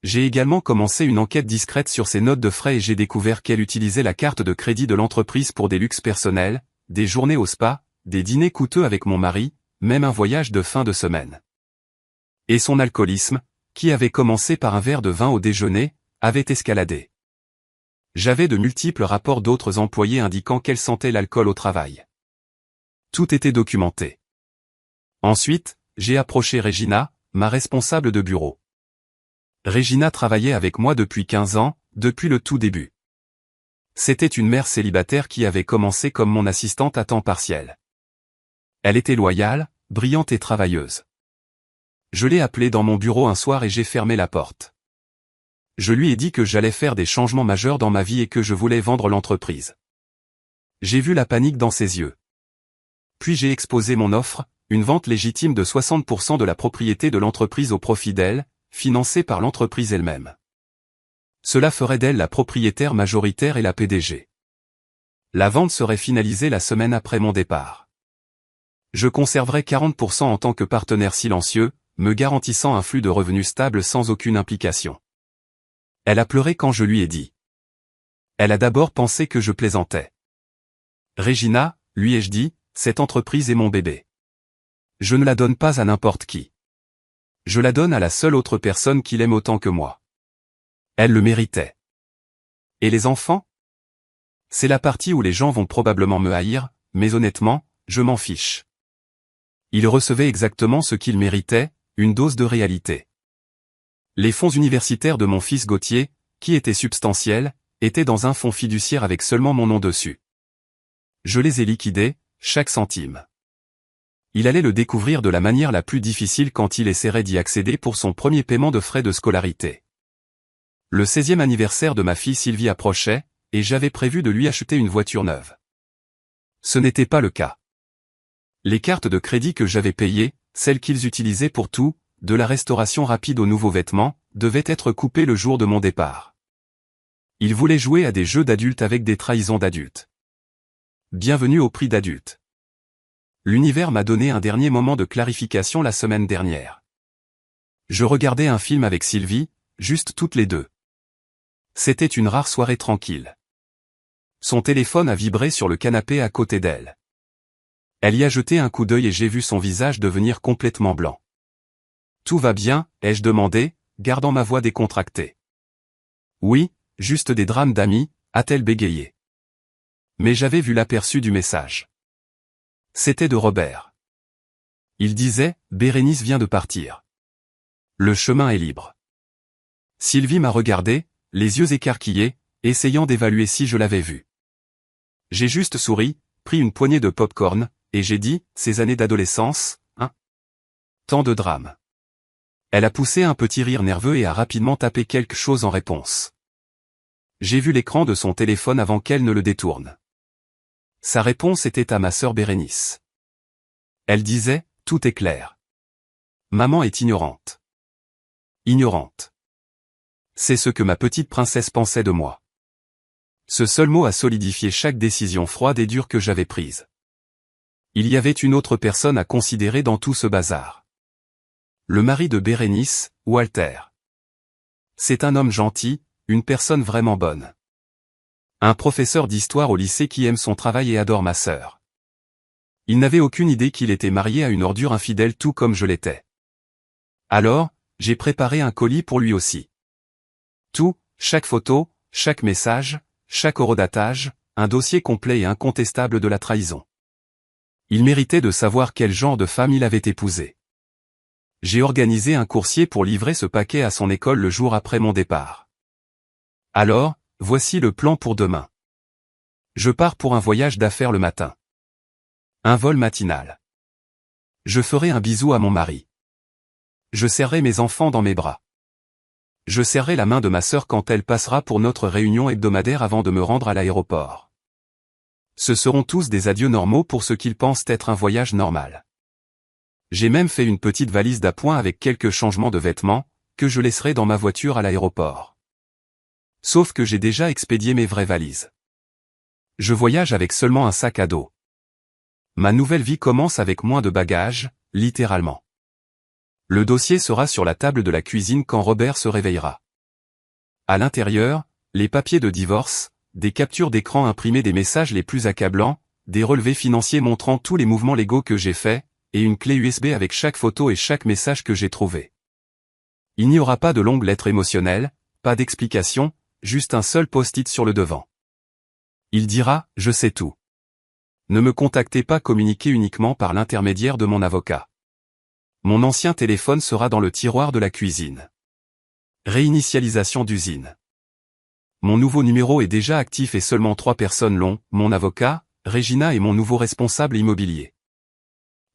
J'ai également commencé une enquête discrète sur ses notes de frais et j'ai découvert qu'elle utilisait la carte de crédit de l'entreprise pour des luxes personnels, des journées au spa, des dîners coûteux avec mon mari, même un voyage de fin de semaine. Et son alcoolisme, qui avait commencé par un verre de vin au déjeuner, avait escaladé. J'avais de multiples rapports d'autres employés indiquant qu'elle sentait l'alcool au travail. Tout était documenté. Ensuite, j'ai approché Regina, ma responsable de bureau. Regina travaillait avec moi depuis 15 ans, depuis le tout début. C'était une mère célibataire qui avait commencé comme mon assistante à temps partiel. Elle était loyale, brillante et travailleuse. Je l'ai appelée dans mon bureau un soir et j'ai fermé la porte. Je lui ai dit que j'allais faire des changements majeurs dans ma vie et que je voulais vendre l'entreprise. J'ai vu la panique dans ses yeux. Puis j'ai exposé mon offre, une vente légitime de 60% de la propriété de l'entreprise au profit d'elle, financée par l'entreprise elle-même. Cela ferait d'elle la propriétaire majoritaire et la PDG. La vente serait finalisée la semaine après mon départ. Je conserverai 40% en tant que partenaire silencieux, me garantissant un flux de revenus stable sans aucune implication. Elle a pleuré quand je lui ai dit. Elle a d'abord pensé que je plaisantais. Regina, lui ai-je dit, cette entreprise est mon bébé. Je ne la donne pas à n'importe qui. Je la donne à la seule autre personne qui l'aime autant que moi. Elle le méritait. Et les enfants? C'est la partie où les gens vont probablement me haïr, mais honnêtement, je m'en fiche. Ils recevaient exactement ce qu'ils méritaient, une dose de réalité. Les fonds universitaires de mon fils Gauthier, qui étaient substantiels, étaient dans un fonds fiduciaire avec seulement mon nom dessus. Je les ai liquidés, chaque centime. Il allait le découvrir de la manière la plus difficile quand il essaierait d'y accéder pour son premier paiement de frais de scolarité. Le 16e anniversaire de ma fille Sylvie approchait, et j'avais prévu de lui acheter une voiture neuve. Ce n'était pas le cas. Les cartes de crédit que j'avais payées, celles qu'ils utilisaient pour tout, de la restauration rapide aux nouveaux vêtements, devaient être coupées le jour de mon départ. Ils voulaient jouer à des jeux d'adultes avec des trahisons d'adultes. Bienvenue au prix d'adulte. L'univers m'a donné un dernier moment de clarification la semaine dernière. Je regardais un film avec Sylvie, juste toutes les deux. C'était une rare soirée tranquille. Son téléphone a vibré sur le canapé à côté d'elle. Elle y a jeté un coup d'œil et j'ai vu son visage devenir complètement blanc. Tout va bien, ai-je demandé, gardant ma voix décontractée. Oui, juste des drames d'amis, a-t-elle bégayé. Mais j'avais vu l'aperçu du message. C'était de Robert. Il disait, Bérénice vient de partir. Le chemin est libre. Sylvie m'a regardé, les yeux écarquillés, essayant d'évaluer si je l'avais vu. J'ai juste souri, pris une poignée de pop-corn, et j'ai dit, ces années d'adolescence, hein? Tant de drames. Elle a poussé un petit rire nerveux et a rapidement tapé quelque chose en réponse. J'ai vu l'écran de son téléphone avant qu'elle ne le détourne. Sa réponse était à ma sœur Bérénice. Elle disait, tout est clair. Maman est ignorante. Ignorante. C'est ce que ma petite princesse pensait de moi. Ce seul mot a solidifié chaque décision froide et dure que j'avais prise. Il y avait une autre personne à considérer dans tout ce bazar. Le mari de Bérénice, Walter. C'est un homme gentil, une personne vraiment bonne. Un professeur d'histoire au lycée qui aime son travail et adore ma sœur. Il n'avait aucune idée qu'il était marié à une ordure infidèle tout comme je l'étais. Alors, j'ai préparé un colis pour lui aussi. Tout, chaque photo, chaque message, chaque horodatage, un dossier complet et incontestable de la trahison. Il méritait de savoir quel genre de femme il avait épousé. J'ai organisé un coursier pour livrer ce paquet à son école le jour après mon départ. Alors, voici le plan pour demain. Je pars pour un voyage d'affaires le matin. Un vol matinal. Je ferai un bisou à mon mari. Je serrerai mes enfants dans mes bras. Je serrerai la main de ma sœur quand elle passera pour notre réunion hebdomadaire avant de me rendre à l'aéroport. Ce seront tous des adieux normaux pour ce qu'ils pensent être un voyage normal. J'ai même fait une petite valise d'appoint avec quelques changements de vêtements, que je laisserai dans ma voiture à l'aéroport. Sauf que j'ai déjà expédié mes vraies valises. Je voyage avec seulement un sac à dos. Ma nouvelle vie commence avec moins de bagages, littéralement. Le dossier sera sur la table de la cuisine quand Robert se réveillera. À l'intérieur, les papiers de divorce, des captures d'écran imprimées des messages les plus accablants, des relevés financiers montrant tous les mouvements légaux que j'ai faits, et une clé USB avec chaque photo et chaque message que j'ai trouvé. Il n'y aura pas de longue lettre émotionnelle, pas d'explication, juste un seul post-it sur le devant. Il dira « Je sais tout. Ne me contactez pas, communiquez uniquement par l'intermédiaire de mon avocat. Mon ancien téléphone sera dans le tiroir de la cuisine. Réinitialisation d'usine. Mon nouveau numéro est déjà actif et seulement 3 personnes l'ont, mon avocat, Regina et mon nouveau responsable immobilier.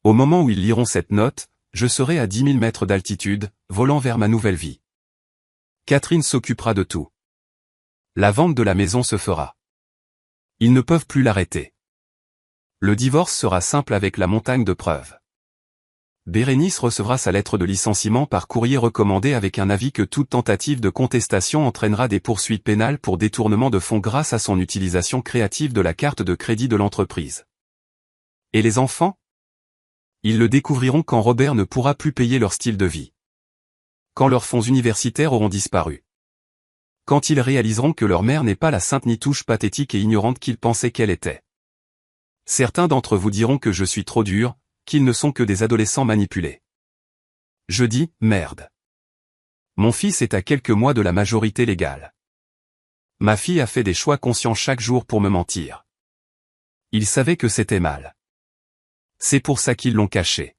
Au moment où ils liront cette note, je serai à 10 000 mètres d'altitude, volant vers ma nouvelle vie. Catherine s'occupera de tout. La vente de la maison se fera. Ils ne peuvent plus l'arrêter. Le divorce sera simple avec la montagne de preuves. Bérénice recevra sa lettre de licenciement par courrier recommandé avec un avis que toute tentative de contestation entraînera des poursuites pénales pour détournement de fonds grâce à son utilisation créative de la carte de crédit de l'entreprise. Et les enfants? Ils le découvriront quand Robert ne pourra plus payer leur style de vie. Quand leurs fonds universitaires auront disparu. Quand ils réaliseront que leur mère n'est pas la sainte nitouche pathétique et ignorante qu'ils pensaient qu'elle était. Certains d'entre vous diront que je suis trop dur, qu'ils ne sont que des adolescents manipulés. Je dis, merde. Mon fils est à quelques mois de la majorité légale. Ma fille a fait des choix conscients chaque jour pour me mentir. Ils savaient que c'était mal. C'est pour ça qu'ils l'ont caché.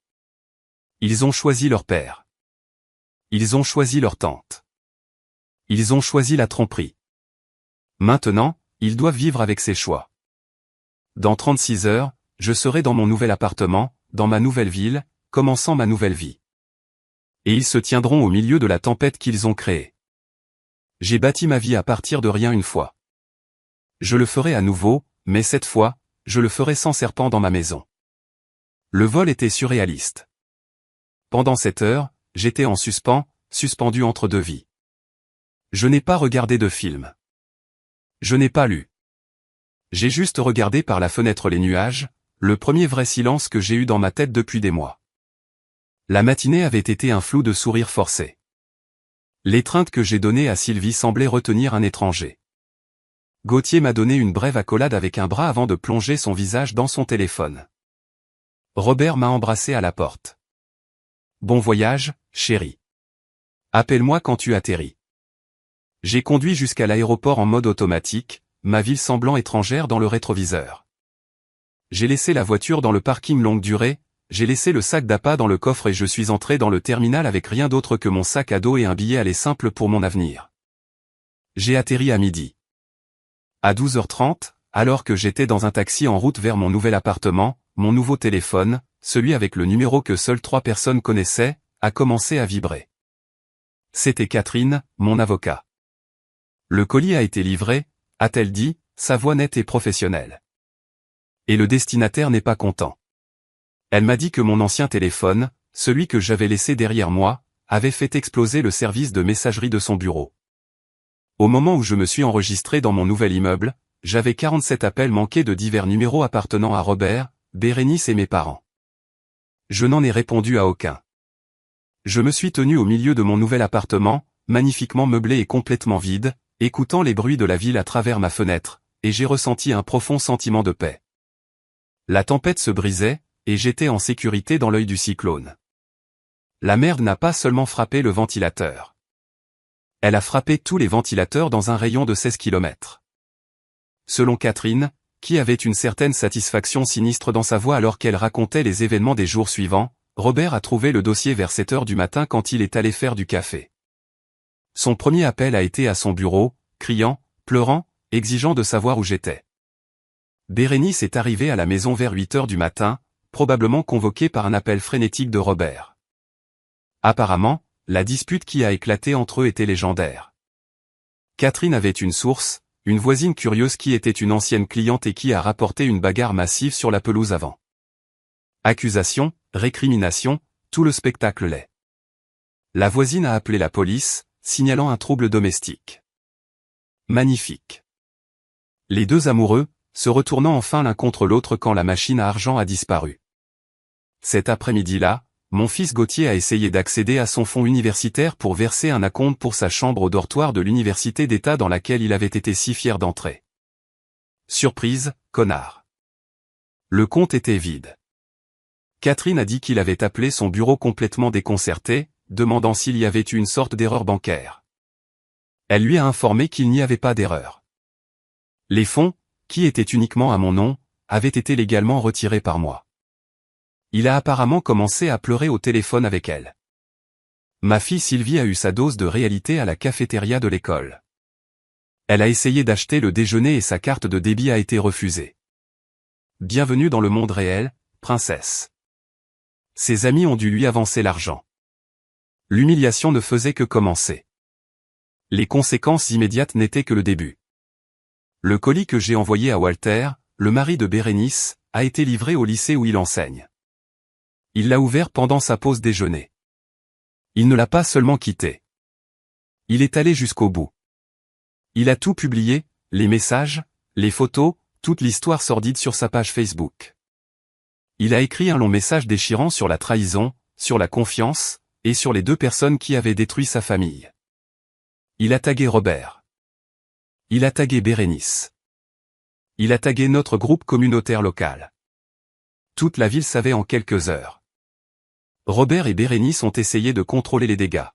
Ils ont choisi leur père. Ils ont choisi leur tante. Ils ont choisi la tromperie. Maintenant, ils doivent vivre avec ces choix. Dans 36 heures, je serai dans mon nouvel appartement, dans ma nouvelle ville, commençant ma nouvelle vie. Et ils se tiendront au milieu de la tempête qu'ils ont créée. J'ai bâti ma vie à partir de rien une fois. Je le ferai à nouveau, mais cette fois, je le ferai sans serpent dans ma maison. Le vol était surréaliste. Pendant cette heure, j'étais en suspens, suspendu entre deux vies. Je n'ai pas regardé de film. Je n'ai pas lu. J'ai juste regardé par la fenêtre les nuages, le premier vrai silence que j'ai eu dans ma tête depuis des mois. La matinée avait été un flou de sourires forcés. L'étreinte que j'ai donnée à Sylvie semblait retenir un étranger. Gauthier m'a donné une brève accolade avec un bras avant de plonger son visage dans son téléphone. Robert m'a embrassé à la porte. Bon voyage, chérie. Appelle-moi quand tu atterris. J'ai conduit jusqu'à l'aéroport en mode automatique, ma ville semblant étrangère dans le rétroviseur. J'ai laissé la voiture dans le parking longue durée, j'ai laissé le sac d'appât dans le coffre et je suis entré dans le terminal avec rien d'autre que mon sac à dos et un billet aller simple pour mon avenir. J'ai atterri à midi. À 12h30, alors que j'étais dans un taxi en route vers mon nouvel appartement, mon nouveau téléphone, celui avec le numéro que seules 3 personnes connaissaient, a commencé à vibrer. C'était Catherine, mon avocat. Le colis a été livré, a-t-elle dit, sa voix nette et professionnelle. Et le destinataire n'est pas content. Elle m'a dit que mon ancien téléphone, celui que j'avais laissé derrière moi, avait fait exploser le service de messagerie de son bureau. Au moment où je me suis enregistré dans mon nouvel immeuble, j'avais 47 appels manqués de divers numéros appartenant à Robert, Bérénice et mes parents. Je n'en ai répondu à aucun. Je me suis tenu au milieu de mon nouvel appartement, magnifiquement meublé et complètement vide, écoutant les bruits de la ville à travers ma fenêtre, et j'ai ressenti un profond sentiment de paix. La tempête se brisait, et j'étais en sécurité dans l'œil du cyclone. La merde n'a pas seulement frappé le ventilateur. Elle a frappé tous les ventilateurs dans un rayon de 16 km. Selon Catherine, qui avait une certaine satisfaction sinistre dans sa voix alors qu'elle racontait les événements des jours suivants, Robert a trouvé le dossier vers 7 heures du matin quand il est allé faire du café. Son premier appel a été à son bureau, criant, pleurant, exigeant de savoir où j'étais. Bérénice est arrivée à la maison vers 8 heures du matin, probablement convoquée par un appel frénétique de Robert. Apparemment, la dispute qui a éclaté entre eux était légendaire. Catherine avait une source, une voisine curieuse qui était une ancienne cliente et qui a rapporté une bagarre massive sur la pelouse avant. Accusation, récrimination, tout le spectacle l'est. La voisine a appelé la police, signalant un trouble domestique. Magnifique. Les deux amoureux, se retournant enfin l'un contre l'autre quand la machine à argent a disparu. Cet après-midi-là, mon fils Gauthier a essayé d'accéder à son fonds universitaire pour verser un acompte pour sa chambre au dortoir de l'université d'État dans laquelle il avait été si fier d'entrer. Surprise, connard. Le compte était vide. Catherine a dit qu'il avait appelé son bureau complètement déconcerté, demandant s'il y avait eu une sorte d'erreur bancaire. Elle lui a informé qu'il n'y avait pas d'erreur. Les fonds, qui étaient uniquement à mon nom, avaient été légalement retirés par moi. Il a apparemment commencé à pleurer au téléphone avec elle. Ma fille Sylvie a eu sa dose de réalité à la cafétéria de l'école. Elle a essayé d'acheter le déjeuner et sa carte de débit a été refusée. Bienvenue dans le monde réel, princesse. Ses amis ont dû lui avancer l'argent. L'humiliation ne faisait que commencer. Les conséquences immédiates n'étaient que le début. Le colis que j'ai envoyé à Walter, le mari de Bérénice, a été livré au lycée où il enseigne. Il l'a ouvert pendant sa pause déjeuner. Il ne l'a pas seulement quitté. Il est allé jusqu'au bout. Il a tout publié, les messages, les photos, toute l'histoire sordide sur sa page Facebook. Il a écrit un long message déchirant sur la trahison, sur la confiance, et sur les deux personnes qui avaient détruit sa famille. Il a tagué Robert. Il a tagué Bérénice. Il a tagué notre groupe communautaire local. Toute la ville savait en quelques heures. Robert et Bérénice ont essayé de contrôler les dégâts.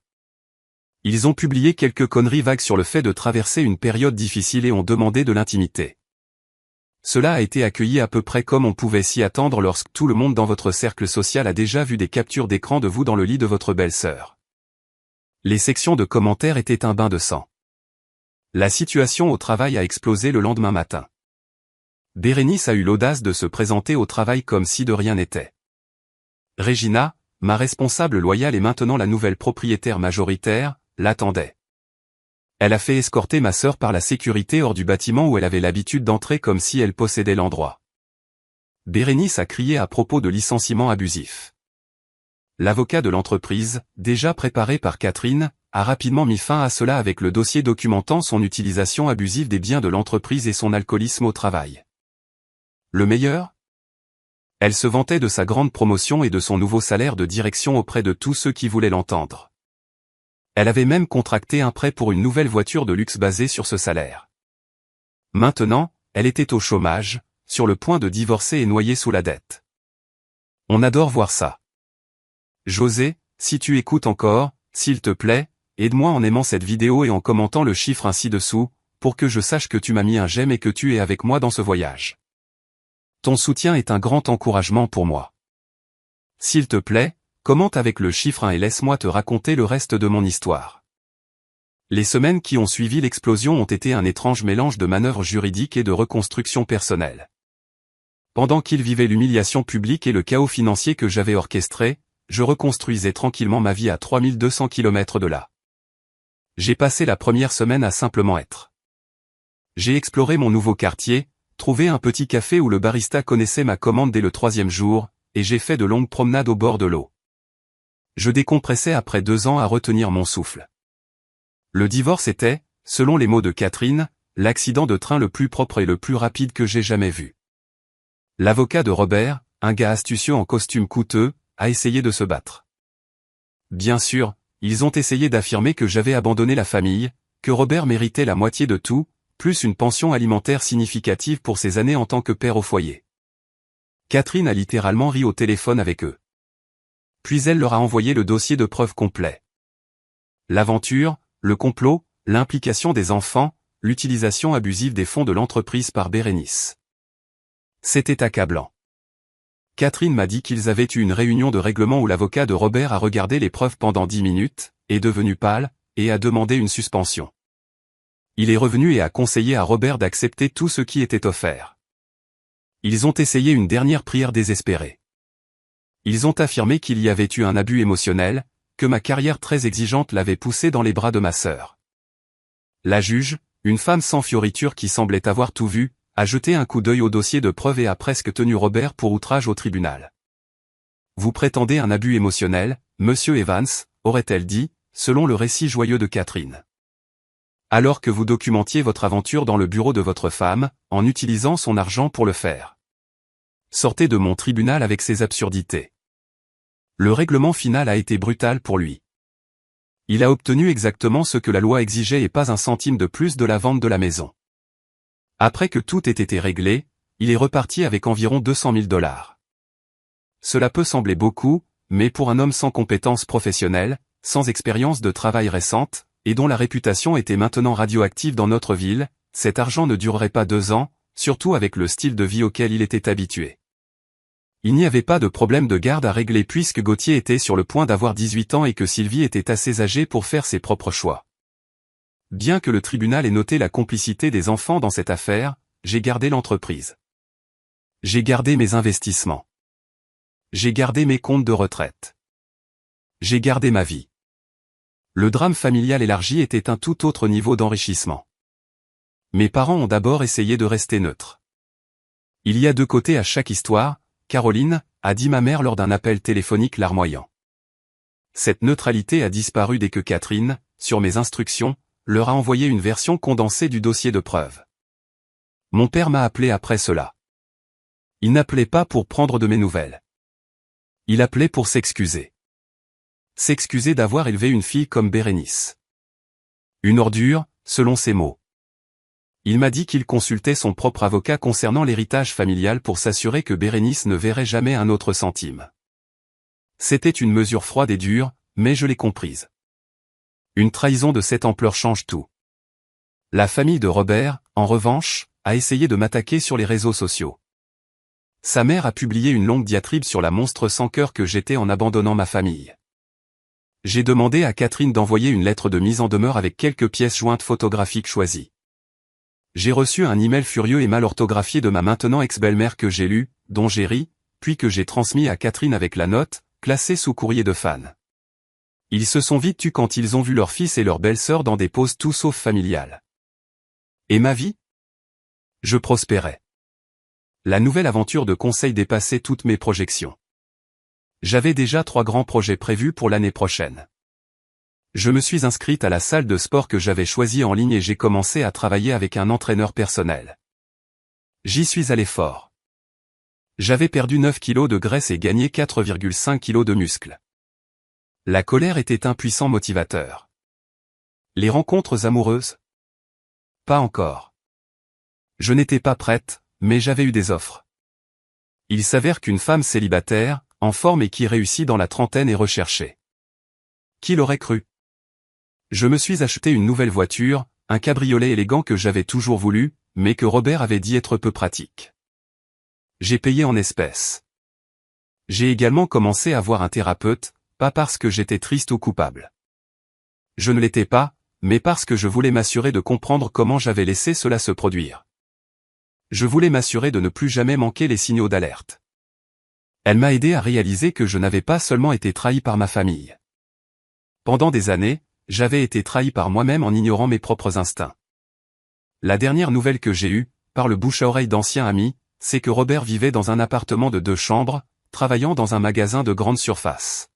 Ils ont publié quelques conneries vagues sur le fait de traverser une période difficile et ont demandé de l'intimité. Cela a été accueilli à peu près comme on pouvait s'y attendre lorsque tout le monde dans votre cercle social a déjà vu des captures d'écran de vous dans le lit de votre belle-sœur. Les sections de commentaires étaient un bain de sang. La situation au travail a explosé le lendemain matin. Bérénice a eu l'audace de se présenter au travail comme si de rien n'était. Regina, ma responsable loyale et maintenant la nouvelle propriétaire majoritaire, l'attendait. Elle a fait escorter ma sœur par la sécurité hors du bâtiment où elle avait l'habitude d'entrer comme si elle possédait l'endroit. Bérénice a crié à propos de licenciement abusif. L'avocat de l'entreprise, déjà préparé par Catherine, a rapidement mis fin à cela avec le dossier documentant son utilisation abusive des biens de l'entreprise et son alcoolisme au travail. Le meilleur ? Elle se vantait de sa grande promotion et de son nouveau salaire de direction auprès de tous ceux qui voulaient l'entendre. Elle avait même contracté un prêt pour une nouvelle voiture de luxe basée sur ce salaire. Maintenant, elle était au chômage, sur le point de divorcer et noyée sous la dette. On adore voir ça. José, si tu écoutes encore, s'il te plaît, aide-moi en aimant cette vidéo et en commentant le chiffre ainsi dessous, pour que je sache que tu m'as mis un j'aime et que tu es avec moi dans ce voyage. Ton soutien est un grand encouragement pour moi. S'il te plaît, commente avec le chiffre 1 et laisse-moi te raconter le reste de mon histoire. Les semaines qui ont suivi l'explosion ont été un étrange mélange de manœuvres juridiques et de reconstruction personnelle. Pendant qu'il vivait l'humiliation publique et le chaos financier que j'avais orchestré, je reconstruisais tranquillement ma vie à 3200 km de là. J'ai passé la première semaine à simplement être. J'ai exploré mon nouveau quartier, trouvé un petit café où le barista connaissait ma commande dès le 3e jour, et j'ai fait de longues promenades au bord de l'eau. Je décompressais après 2 ans à retenir mon souffle. Le divorce était, selon les mots de Catherine, l'accident de train le plus propre et le plus rapide que j'ai jamais vu. L'avocat de Robert, un gars astucieux en costume coûteux, a essayé de se battre. Bien sûr, ils ont essayé d'affirmer que j'avais abandonné la famille, que Robert méritait la moitié de tout, plus une pension alimentaire significative pour ses années en tant que père au foyer. Catherine a littéralement ri au téléphone avec eux. Puis elle leur a envoyé le dossier de preuves complet. L'aventure, le complot, l'implication des enfants, l'utilisation abusive des fonds de l'entreprise par Bérénice. C'était accablant. Catherine m'a dit qu'ils avaient eu une réunion de règlement où l'avocat de Robert a regardé les preuves pendant 10 minutes, est devenu pâle, et a demandé une suspension. Il est revenu et a conseillé à Robert d'accepter tout ce qui était offert. Ils ont essayé une dernière prière désespérée. Ils ont affirmé qu'il y avait eu un abus émotionnel, que ma carrière très exigeante l'avait poussé dans les bras de ma sœur. La juge, une femme sans fioriture qui semblait avoir tout vu, a jeté un coup d'œil au dossier de preuve et a presque tenu Robert pour outrage au tribunal. Vous prétendez un abus émotionnel, monsieur Evans, aurait-elle dit, selon le récit joyeux de Catherine. Alors que vous documentiez votre aventure dans le bureau de votre femme, en utilisant son argent pour le faire. Sortez de mon tribunal avec ces absurdités. Le règlement final a été brutal pour lui. Il a obtenu exactement ce que la loi exigeait et pas un centime de plus de la vente de la maison. Après que tout ait été réglé, il est reparti avec environ 200 000 $. Cela peut sembler beaucoup, mais pour un homme sans compétences professionnelles, sans expérience de travail récente, et dont la réputation était maintenant radioactive dans notre ville, cet argent ne durerait pas 2 ans, surtout avec le style de vie auquel il était habitué. Il n'y avait pas de problème de garde à régler puisque Gauthier était sur le point d'avoir 18 ans et que Sylvie était assez âgée pour faire ses propres choix. Bien que le tribunal ait noté la complicité des enfants dans cette affaire, j'ai gardé l'entreprise. J'ai gardé mes investissements. J'ai gardé mes comptes de retraite. J'ai gardé ma vie. Le drame familial élargi était un tout autre niveau d'enrichissement. Mes parents ont d'abord essayé de rester neutres. Il y a 2 côtés à chaque histoire, Caroline, a dit ma mère lors d'un appel téléphonique larmoyant. Cette neutralité a disparu dès que Catherine, sur mes instructions, leur a envoyé une version condensée du dossier de preuve. Mon père m'a appelé après cela. Il n'appelait pas pour prendre de mes nouvelles. Il appelait pour s'excuser. S'excuser d'avoir élevé une fille comme Bérénice. Une ordure, selon ses mots. Il m'a dit qu'il consultait son propre avocat concernant l'héritage familial pour s'assurer que Bérénice ne verrait jamais un autre centime. C'était une mesure froide et dure, mais je l'ai comprise. Une trahison de cette ampleur change tout. La famille de Robert, en revanche, a essayé de m'attaquer sur les réseaux sociaux. Sa mère a publié une longue diatribe sur la monstre sans cœur que j'étais en abandonnant ma famille. J'ai demandé à Catherine d'envoyer une lettre de mise en demeure avec quelques pièces jointes photographiques choisies. J'ai reçu un email furieux et mal orthographié de ma maintenant ex-belle-mère que j'ai lu, dont j'ai ri, puis que j'ai transmis à Catherine avec la note, classée sous courrier de fan. Ils se sont vite tus quand ils ont vu leur fils et leur belle-sœur dans des poses tout sauf familiales. Et ma vie? Je prospérais. La nouvelle aventure de conseil dépassait toutes mes projections. J'avais déjà 3 grands projets prévus pour l'année prochaine. Je me suis inscrite à la salle de sport que j'avais choisie en ligne et j'ai commencé à travailler avec un entraîneur personnel. J'y suis allé fort. J'avais perdu 9 kilos de graisse et gagné 4,5 kilos de muscles. La colère était un puissant motivateur. Les rencontres amoureuses? Pas encore. Je n'étais pas prête, mais j'avais eu des offres. Il s'avère qu'une femme célibataire, en forme et qui réussit dans la trentaine est recherchée. Qui l'aurait cru? Je me suis acheté une nouvelle voiture, un cabriolet élégant que j'avais toujours voulu, mais que Robert avait dit être peu pratique. J'ai payé en espèces. J'ai également commencé à voir un thérapeute, pas parce que j'étais triste ou coupable. Je ne l'étais pas, mais parce que je voulais m'assurer de comprendre comment j'avais laissé cela se produire. Je voulais m'assurer de ne plus jamais manquer les signaux d'alerte. Elle m'a aidé à réaliser que je n'avais pas seulement été trahi par ma famille. Pendant des années, j'avais été trahi par moi-même en ignorant mes propres instincts. La dernière nouvelle que j'ai eue, par le bouche à oreille d'anciens amis, c'est que Robert vivait dans un appartement de 2 chambres, travaillant dans un magasin de grande surface.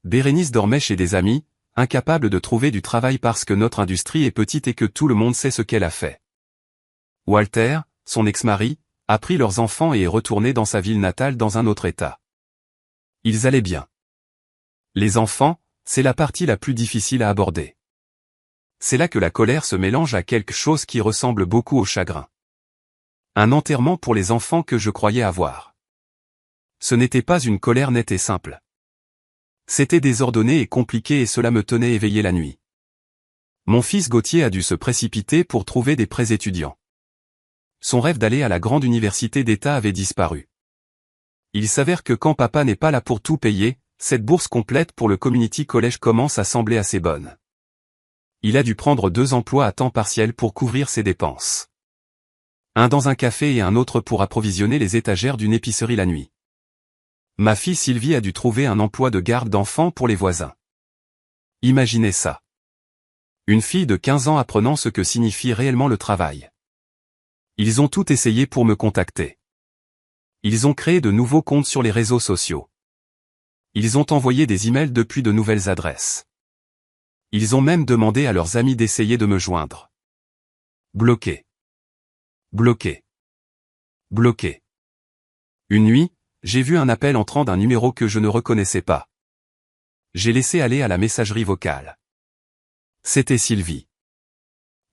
Bérénice dormait chez des amis, incapable de trouver du travail parce que notre industrie est petite et que tout le monde sait ce qu'elle a fait. Walter, son ex-mari, a pris leurs enfants et est retourné dans sa ville natale dans un autre état. Ils allaient bien. Les enfants, c'est la partie la plus difficile à aborder. C'est là que la colère se mélange à quelque chose qui ressemble beaucoup au chagrin. Un enterrement pour les enfants que je croyais avoir. Ce n'était pas une colère nette et simple. C'était désordonné et compliqué et cela me tenait éveillé la nuit. Mon fils Gauthier a dû se précipiter pour trouver des prêts étudiants. Son rêve d'aller à la grande université d'État avait disparu. Il s'avère que quand papa n'est pas là pour tout payer, cette bourse complète pour le Community College commence à sembler assez bonne. Il a dû prendre 2 emplois à temps partiel pour couvrir ses dépenses. Un dans un café et un autre pour approvisionner les étagères d'une épicerie la nuit. Ma fille Sylvie a dû trouver un emploi de garde d'enfants pour les voisins. Imaginez ça. Une fille de 15 ans apprenant ce que signifie réellement le travail. Ils ont tout essayé pour me contacter. Ils ont créé de nouveaux comptes sur les réseaux sociaux. Ils ont envoyé des emails depuis de nouvelles adresses. Ils ont même demandé à leurs amis d'essayer de me joindre. Bloqué. Bloqué. Bloqué. Une nuit, j'ai vu un appel entrant d'un numéro que je ne reconnaissais pas. J'ai laissé aller à la messagerie vocale. C'était Sylvie.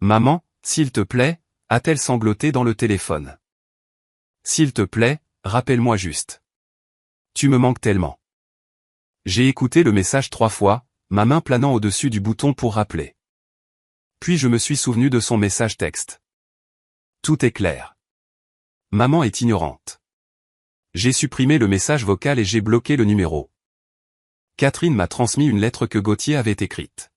Maman, s'il te plaît, a-t-elle sangloté dans le téléphone. S'il te plaît, rappelle-moi juste. Tu me manques tellement. J'ai écouté le message 3 fois, ma main planant au-dessus du bouton pour rappeler. Puis je me suis souvenu de son message texte. Tout est clair. Maman est ignorante. J'ai supprimé le message vocal et j'ai bloqué le numéro. Catherine m'a transmis une lettre que Gauthier avait écrite.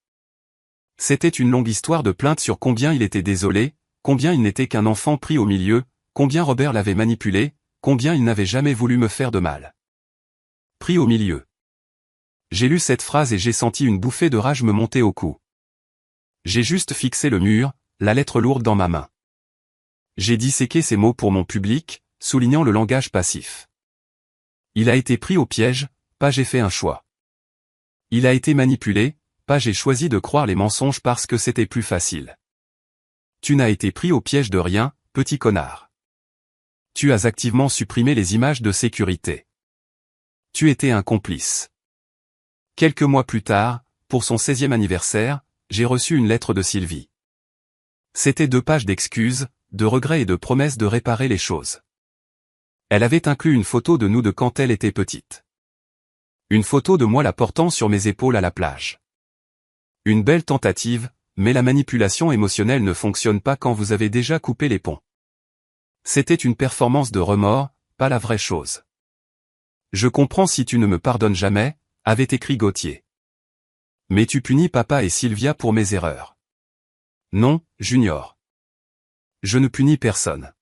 C'était une longue histoire de plainte sur combien il était désolé, combien il n'était qu'un enfant pris au milieu, combien Robert l'avait manipulé, combien il n'avait jamais voulu me faire de mal. Pris au milieu. J'ai lu cette phrase et j'ai senti une bouffée de rage me monter au cou. J'ai juste fixé le mur, la lettre lourde dans ma main. J'ai disséqué ces mots pour mon public, soulignant le langage passif. Il a été pris au piège, pas j'ai fait un choix. Il a été manipulé, pas j'ai choisi de croire les mensonges parce que c'était plus facile. Tu n'as été pris au piège de rien, petit connard. Tu as activement supprimé les images de sécurité. Tu étais un complice. Quelques mois plus tard, pour son 16e anniversaire, j'ai reçu une lettre de Sylvie. C'était 2 pages d'excuses, de regrets et de promesses de réparer les choses. Elle avait inclus une photo de nous de quand elle était petite. Une photo de moi la portant sur mes épaules à la plage. Une belle tentative, mais la manipulation émotionnelle ne fonctionne pas quand vous avez déjà coupé les ponts. C'était une performance de remords, pas la vraie chose. Je comprends si tu ne me pardonnes jamais, avait écrit Gauthier. Mais tu punis papa et Sylvia pour mes erreurs. Non, Junior. Je ne punis personne.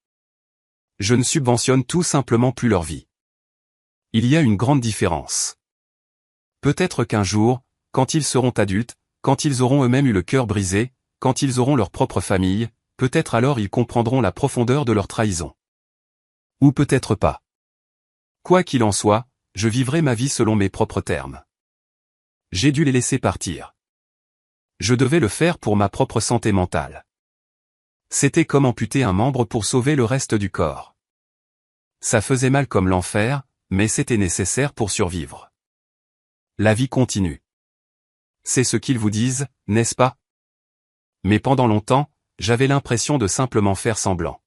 Je ne subventionne tout simplement plus leur vie. Il y a une grande différence. Peut-être qu'un jour, quand ils seront adultes, quand ils auront eux-mêmes eu le cœur brisé, quand ils auront leur propre famille, peut-être alors ils comprendront la profondeur de leur trahison. Ou peut-être pas. Quoi qu'il en soit, je vivrai ma vie selon mes propres termes. J'ai dû les laisser partir. Je devais le faire pour ma propre santé mentale. C'était comme amputer un membre pour sauver le reste du corps. Ça faisait mal comme l'enfer, mais c'était nécessaire pour survivre. La vie continue. C'est ce qu'ils vous disent, n'est-ce pas? Mais pendant longtemps, j'avais l'impression de simplement faire semblant.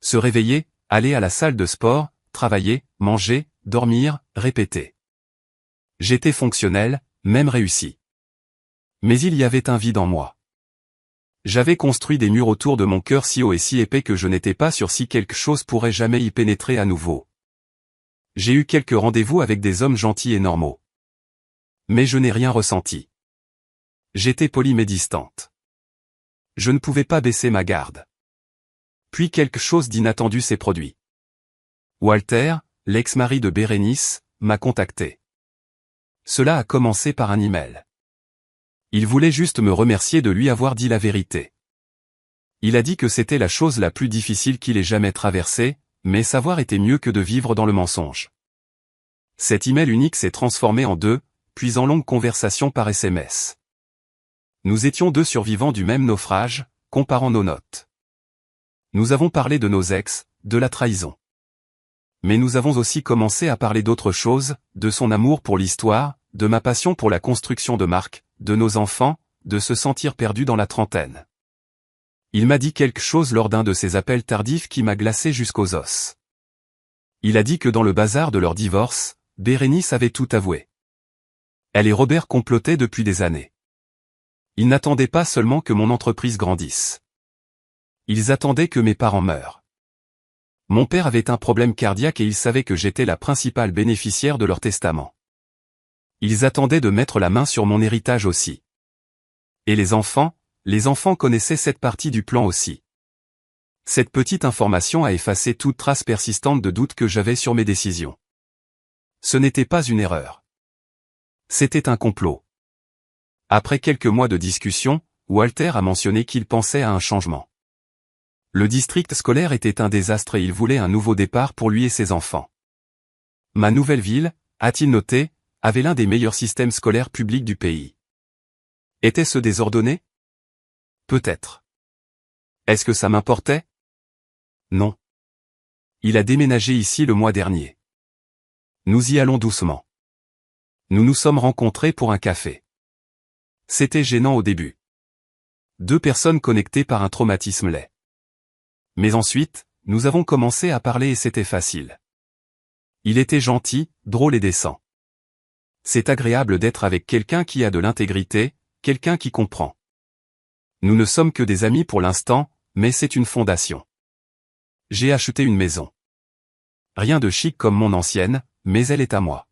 Se réveiller, aller à la salle de sport, travailler, manger, dormir, répéter. J'étais fonctionnel, même réussi. Mais il y avait un vide en moi. J'avais construit des murs autour de mon cœur si hauts et si épais que je n'étais pas sûr si quelque chose pourrait jamais y pénétrer à nouveau. J'ai eu quelques rendez-vous avec des hommes gentils et normaux. Mais je n'ai rien ressenti. J'étais poli mais distante. Je ne pouvais pas baisser ma garde. Puis quelque chose d'inattendu s'est produit. Walter, l'ex-mari de Bérénice, m'a contacté. Cela a commencé par un email. Il voulait juste me remercier de lui avoir dit la vérité. Il a dit que c'était la chose la plus difficile qu'il ait jamais traversée, mais savoir était mieux que de vivre dans le mensonge. Cet email unique s'est transformé en 2, puis en longues conversations par SMS. Nous étions 2 survivants du même naufrage, comparant nos notes. Nous avons parlé de nos ex, de la trahison. Mais nous avons aussi commencé à parler d'autres choses, de son amour pour l'histoire, de ma passion pour la construction de marques, de nos enfants, de se sentir perdu dans la trentaine. Il m'a dit quelque chose lors d'un de ces appels tardifs qui m'a glacé jusqu'aux os. Il a dit que dans le bazar de leur divorce, Bérénice avait tout avoué. Elle et Robert complotaient depuis des années. Ils n'attendaient pas seulement que mon entreprise grandisse. Ils attendaient que mes parents meurent. Mon père avait un problème cardiaque et ils savaient que j'étais la principale bénéficiaire de leur testament. Ils attendaient de mettre la main sur mon héritage aussi. Et les enfants connaissaient cette partie du plan aussi. Cette petite information a effacé toute trace persistante de doute que j'avais sur mes décisions. Ce n'était pas une erreur. C'était un complot. Après quelques mois de discussion, Walter a mentionné qu'il pensait à un changement. Le district scolaire était un désastre et il voulait un nouveau départ pour lui et ses enfants. Ma nouvelle ville, a-t-il noté, avait l'un des meilleurs systèmes scolaires publics du pays. Était-ce désordonné? Peut-être. Est-ce que ça m'importait? Non. Il a déménagé ici le mois dernier. Nous y allons doucement. Nous nous sommes rencontrés pour un café. C'était gênant au début. Deux personnes connectées par un traumatisme laid. Mais ensuite, nous avons commencé à parler et c'était facile. Il était gentil, drôle et décent. C'est agréable d'être avec quelqu'un qui a de l'intégrité, quelqu'un qui comprend. Nous ne sommes que des amis pour l'instant, mais c'est une fondation. J'ai acheté une maison. Rien de chic comme mon ancienne, mais elle est à moi.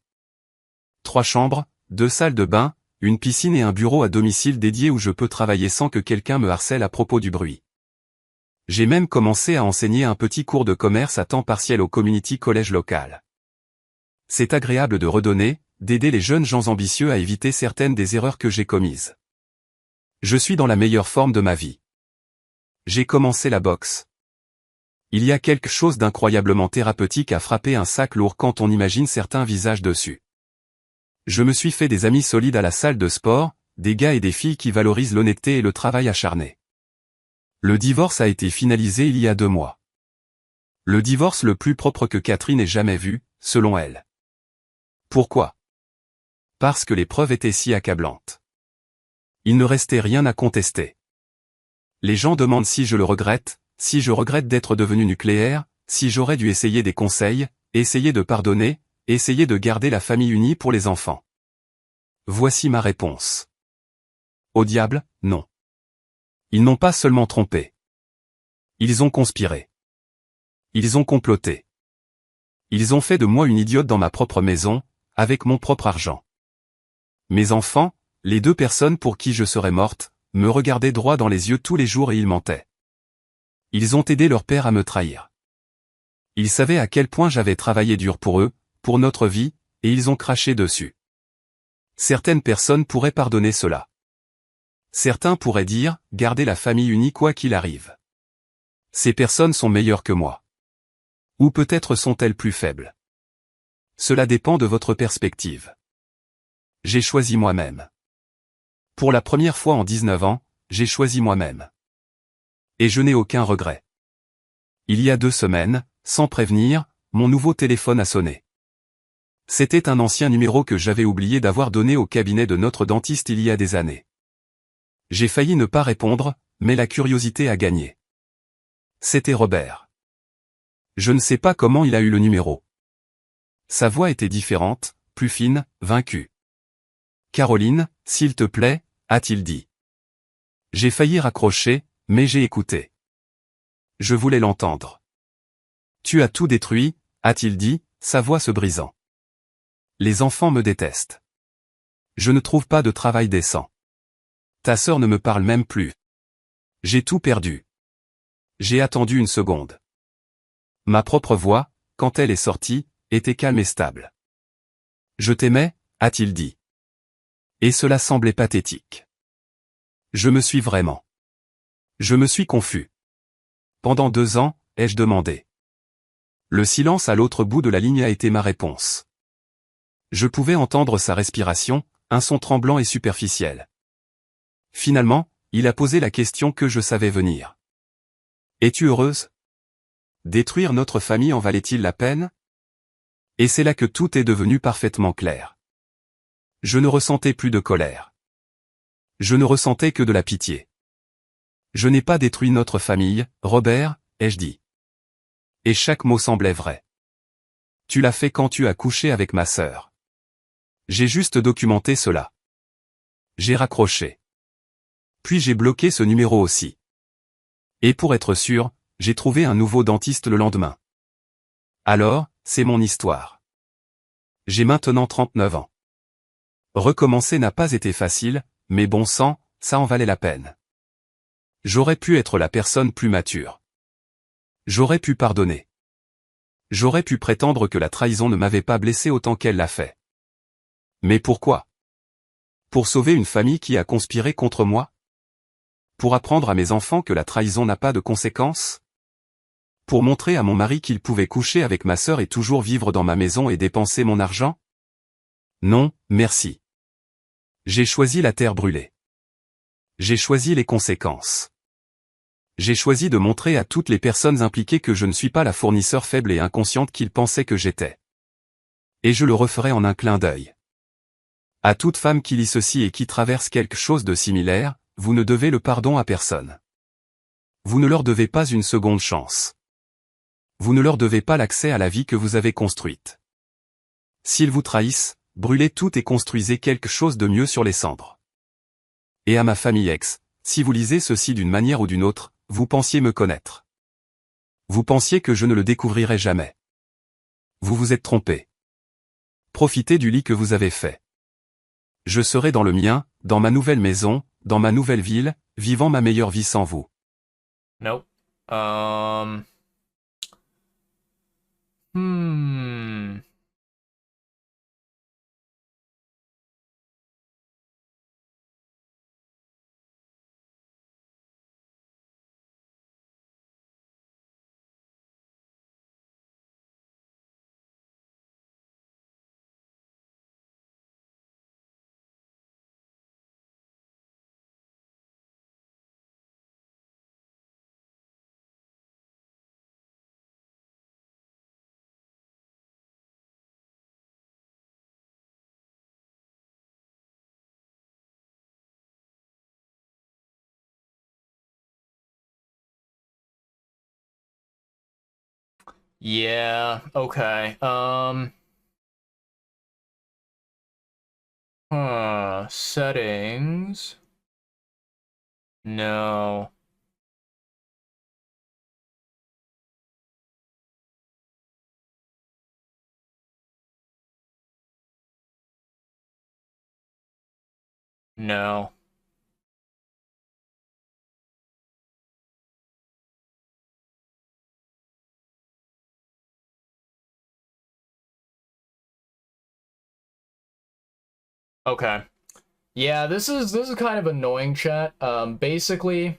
3 chambres, 2 salles de bain, une piscine et un bureau à domicile dédié où je peux travailler sans que quelqu'un me harcèle à propos du bruit. J'ai même commencé à enseigner un petit cours de commerce à temps partiel au community college local. C'est agréable de redonner, d'aider les jeunes gens ambitieux à éviter certaines des erreurs que j'ai commises. Je suis dans la meilleure forme de ma vie. J'ai commencé la boxe. Il y a quelque chose d'incroyablement thérapeutique à frapper un sac lourd quand on imagine certains visages dessus. Je me suis fait des amis solides à la salle de sport, des gars et des filles qui valorisent l'honnêteté et le travail acharné. Le divorce a été finalisé il y a 2 mois. Le divorce le plus propre que Catherine ait jamais vu, selon elle. Pourquoi ? Parce que les preuves étaient si accablantes. Il ne restait rien à contester. Les gens demandent si je le regrette, si je regrette d'être devenu nucléaire, si j'aurais dû essayer des conseils, essayer de pardonner, essayer de garder la famille unie pour les enfants. Voici ma réponse. Au diable, non. Ils n'ont pas seulement trompé. Ils ont conspiré. Ils ont comploté. Ils ont fait de moi une idiote dans ma propre maison, avec mon propre argent. Mes enfants, les 2 personnes pour qui je serais morte, me regardaient droit dans les yeux tous les jours et ils mentaient. Ils ont aidé leur père à me trahir. Ils savaient à quel point j'avais travaillé dur pour eux, pour notre vie, et ils ont craché dessus. Certaines personnes pourraient pardonner cela. Certains pourraient dire, gardez la famille unie quoi qu'il arrive. Ces personnes sont meilleures que moi. Ou peut-être sont-elles plus faibles. Cela dépend de votre perspective. J'ai choisi moi-même. Pour la première fois en 19 ans, j'ai choisi moi-même. Et je n'ai aucun regret. Il y a 2 semaines, sans prévenir, mon nouveau téléphone a sonné. C'était un ancien numéro que j'avais oublié d'avoir donné au cabinet de notre dentiste il y a des années. J'ai failli ne pas répondre, mais la curiosité a gagné. C'était Robert. Je ne sais pas comment il a eu le numéro. Sa voix était différente, plus fine, vaincue. « Caroline, s'il te plaît », a-t-il dit. J'ai failli raccrocher, mais j'ai écouté. Je voulais l'entendre. « Tu as tout détruit », a-t-il dit, sa voix se brisant. Les enfants me détestent. Je ne trouve pas de travail décent. Ta sœur ne me parle même plus. J'ai tout perdu. J'ai attendu une seconde. Ma propre voix, quand elle est sortie, était calme et stable. Je t'aimais, a-t-il dit. Et cela semblait pathétique. Je me suis vraiment. Je me suis confus. Pendant 2 ans, ai-je demandé. Le silence à l'autre bout de la ligne a été ma réponse. Je pouvais entendre sa respiration, un son tremblant et superficiel. Finalement, il a posé la question que je savais venir. Es-tu heureuse ? Détruire notre famille en valait-il la peine ? Et c'est là que tout est devenu parfaitement clair. Je ne ressentais plus de colère. Je ne ressentais que de la pitié. Je n'ai pas détruit notre famille, Robert, ai-je dit. Et chaque mot semblait vrai. Tu l'as fait quand tu as couché avec ma sœur. J'ai juste documenté cela. J'ai raccroché. Puis j'ai bloqué ce numéro aussi. Et pour être sûr, j'ai trouvé un nouveau dentiste le lendemain. Alors, c'est mon histoire. J'ai maintenant 39 ans. Recommencer n'a pas été facile, mais bon sang, ça en valait la peine. J'aurais pu être la personne plus mature. J'aurais pu pardonner. J'aurais pu prétendre que la trahison ne m'avait pas blessé autant qu'elle l'a fait. Mais pourquoi ? Pour sauver une famille qui a conspiré contre moi ? Pour apprendre à mes enfants que la trahison n'a pas de conséquences ? Pour montrer à mon mari qu'il pouvait coucher avec ma sœur et toujours vivre dans ma maison et dépenser mon argent ? Non, merci. J'ai choisi la terre brûlée. J'ai choisi les conséquences. J'ai choisi de montrer à toutes les personnes impliquées que je ne suis pas la fournisseur faible et inconsciente qu'ils pensaient que j'étais. Et je le referai en un clin d'œil. À toute femme qui lit ceci et qui traverse quelque chose de similaire, vous ne devez le pardon à personne. Vous ne leur devez pas une seconde chance. Vous ne leur devez pas l'accès à la vie que vous avez construite. S'ils vous trahissent, brûlez tout et construisez quelque chose de mieux sur les cendres. Et à ma famille ex, si vous lisez ceci d'une manière ou d'une autre, vous pensiez me connaître. Vous pensiez que je ne le découvrirais jamais. Vous vous êtes trompé. Profitez du lit que vous avez fait. Je serai dans le mien, dans ma nouvelle maison, dans ma nouvelle ville, vivant ma meilleure vie sans vous. Nope. Hmm. Yeah, okay. Settings. No. No. Okay. Yeah, this is kind of annoying, chat. Basically,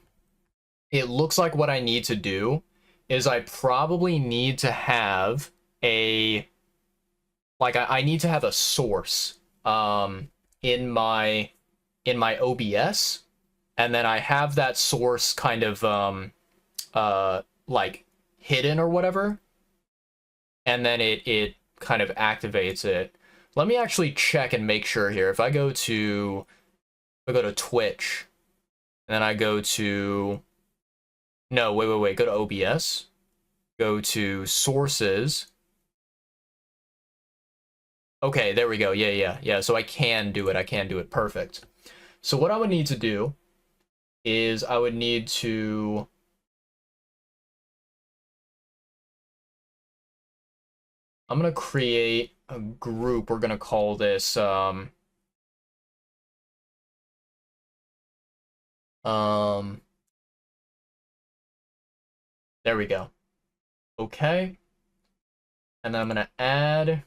it looks like what I need to do is I probably need to have a I need to have a source in my OBS, and then I have that source kind of like hidden or whatever, and then it kind of activates it. Let me actually check and make sure here. If I go to Twitch, and then I go to no, wait, go to OBS, go to sources. Okay, there we go. Yeah. So I can do it. I can do it. Perfect. So what I would need to do is I would need to I'm gonna create a group. We're gonna call this um there we go. Okay. And then I'm gonna add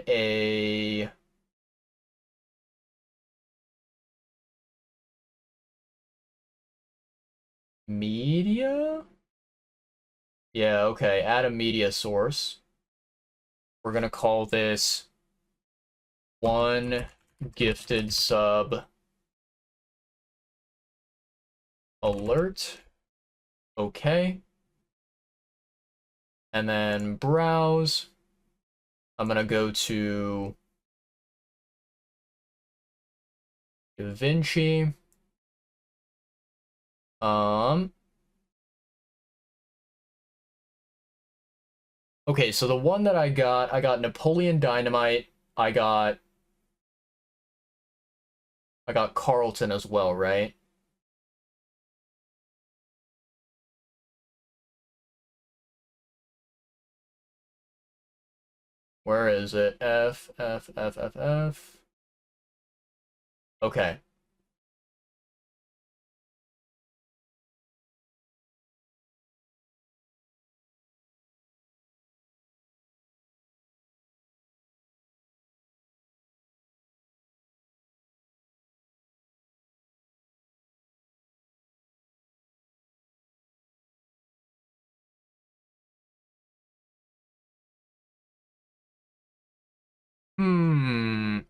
a media. Yeah, okay. Add a media source. We're gonna call this one gifted sub alert. Okay. And then browse. I'm gonna go to DaVinci. Okay, so the one that I got Napoleon Dynamite. I got Carlton as well, right? Where is it? F. Okay.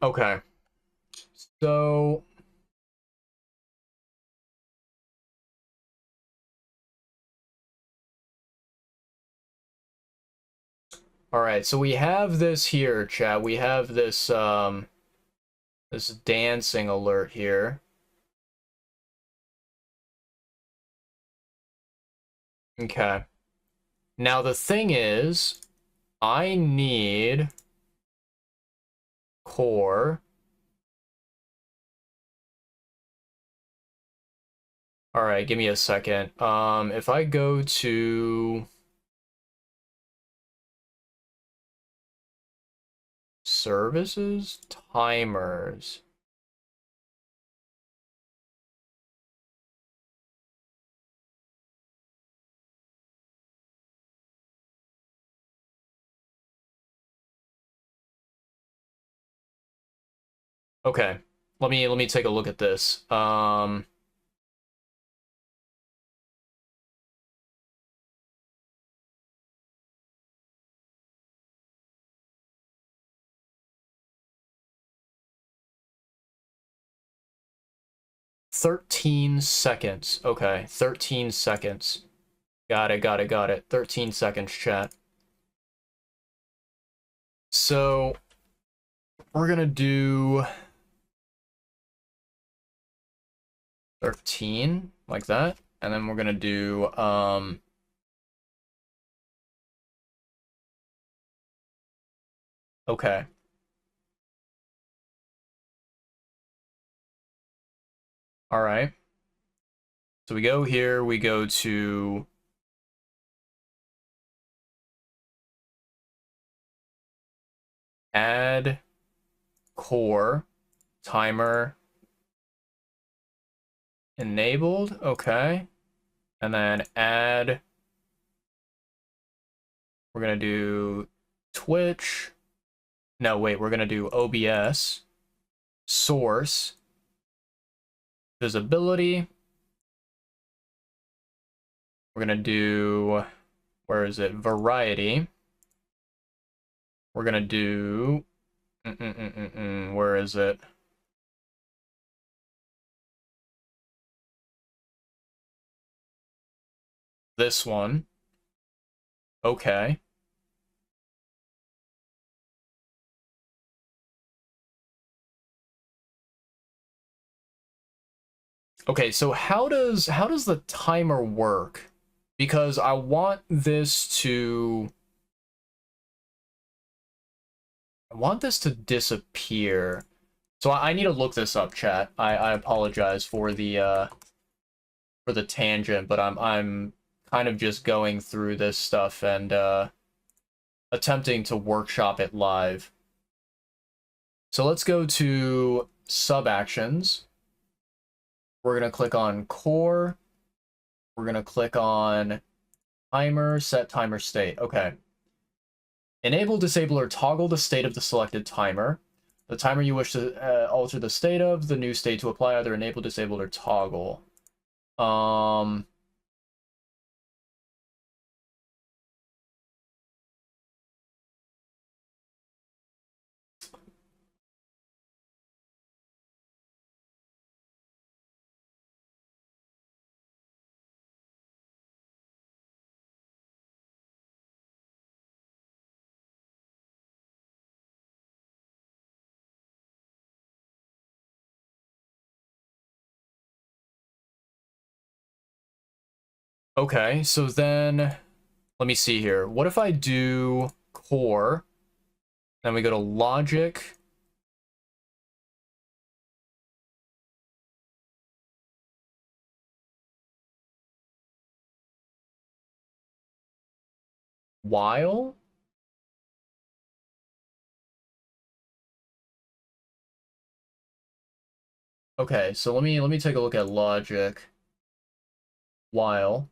Okay. So All right, so we have this here, chat. We have this this dancing alert here. Okay. Now the thing is, I need core. All right, give me a second. If I go to services, timers. Okay, let me take a look at this. 13 seconds. Okay, 13 seconds. Got it, got it, got it. 13 seconds, chat. So we're gonna do 13 like that, and then we're gonna do okay. All right. So we go here, we go to add core timer enabled, okay. And then add, we're gonna do Twitch. No, wait, we're gonna do OBS, source, visibility. We're gonna do, where is it? Variety. We're gonna do, where is it? This one. Okay. Okay, so how does the timer work? Because I want this to disappear. So I need to look this up, chat. I apologize for the tangent, but I'm kind of just going through this stuff and attempting to workshop it live. So let's go to sub actions. We're gonna click on core. We're gonna click on timer, set timer state. Okay. Enable, disable, or toggle the state of the selected timer. The timer you wish to alter the state of, the new state to apply, either enable, disable, or toggle. Okay, so then let me see here. What if I do core, then we go to logic, while? Okay, so let me take a look at logic, while.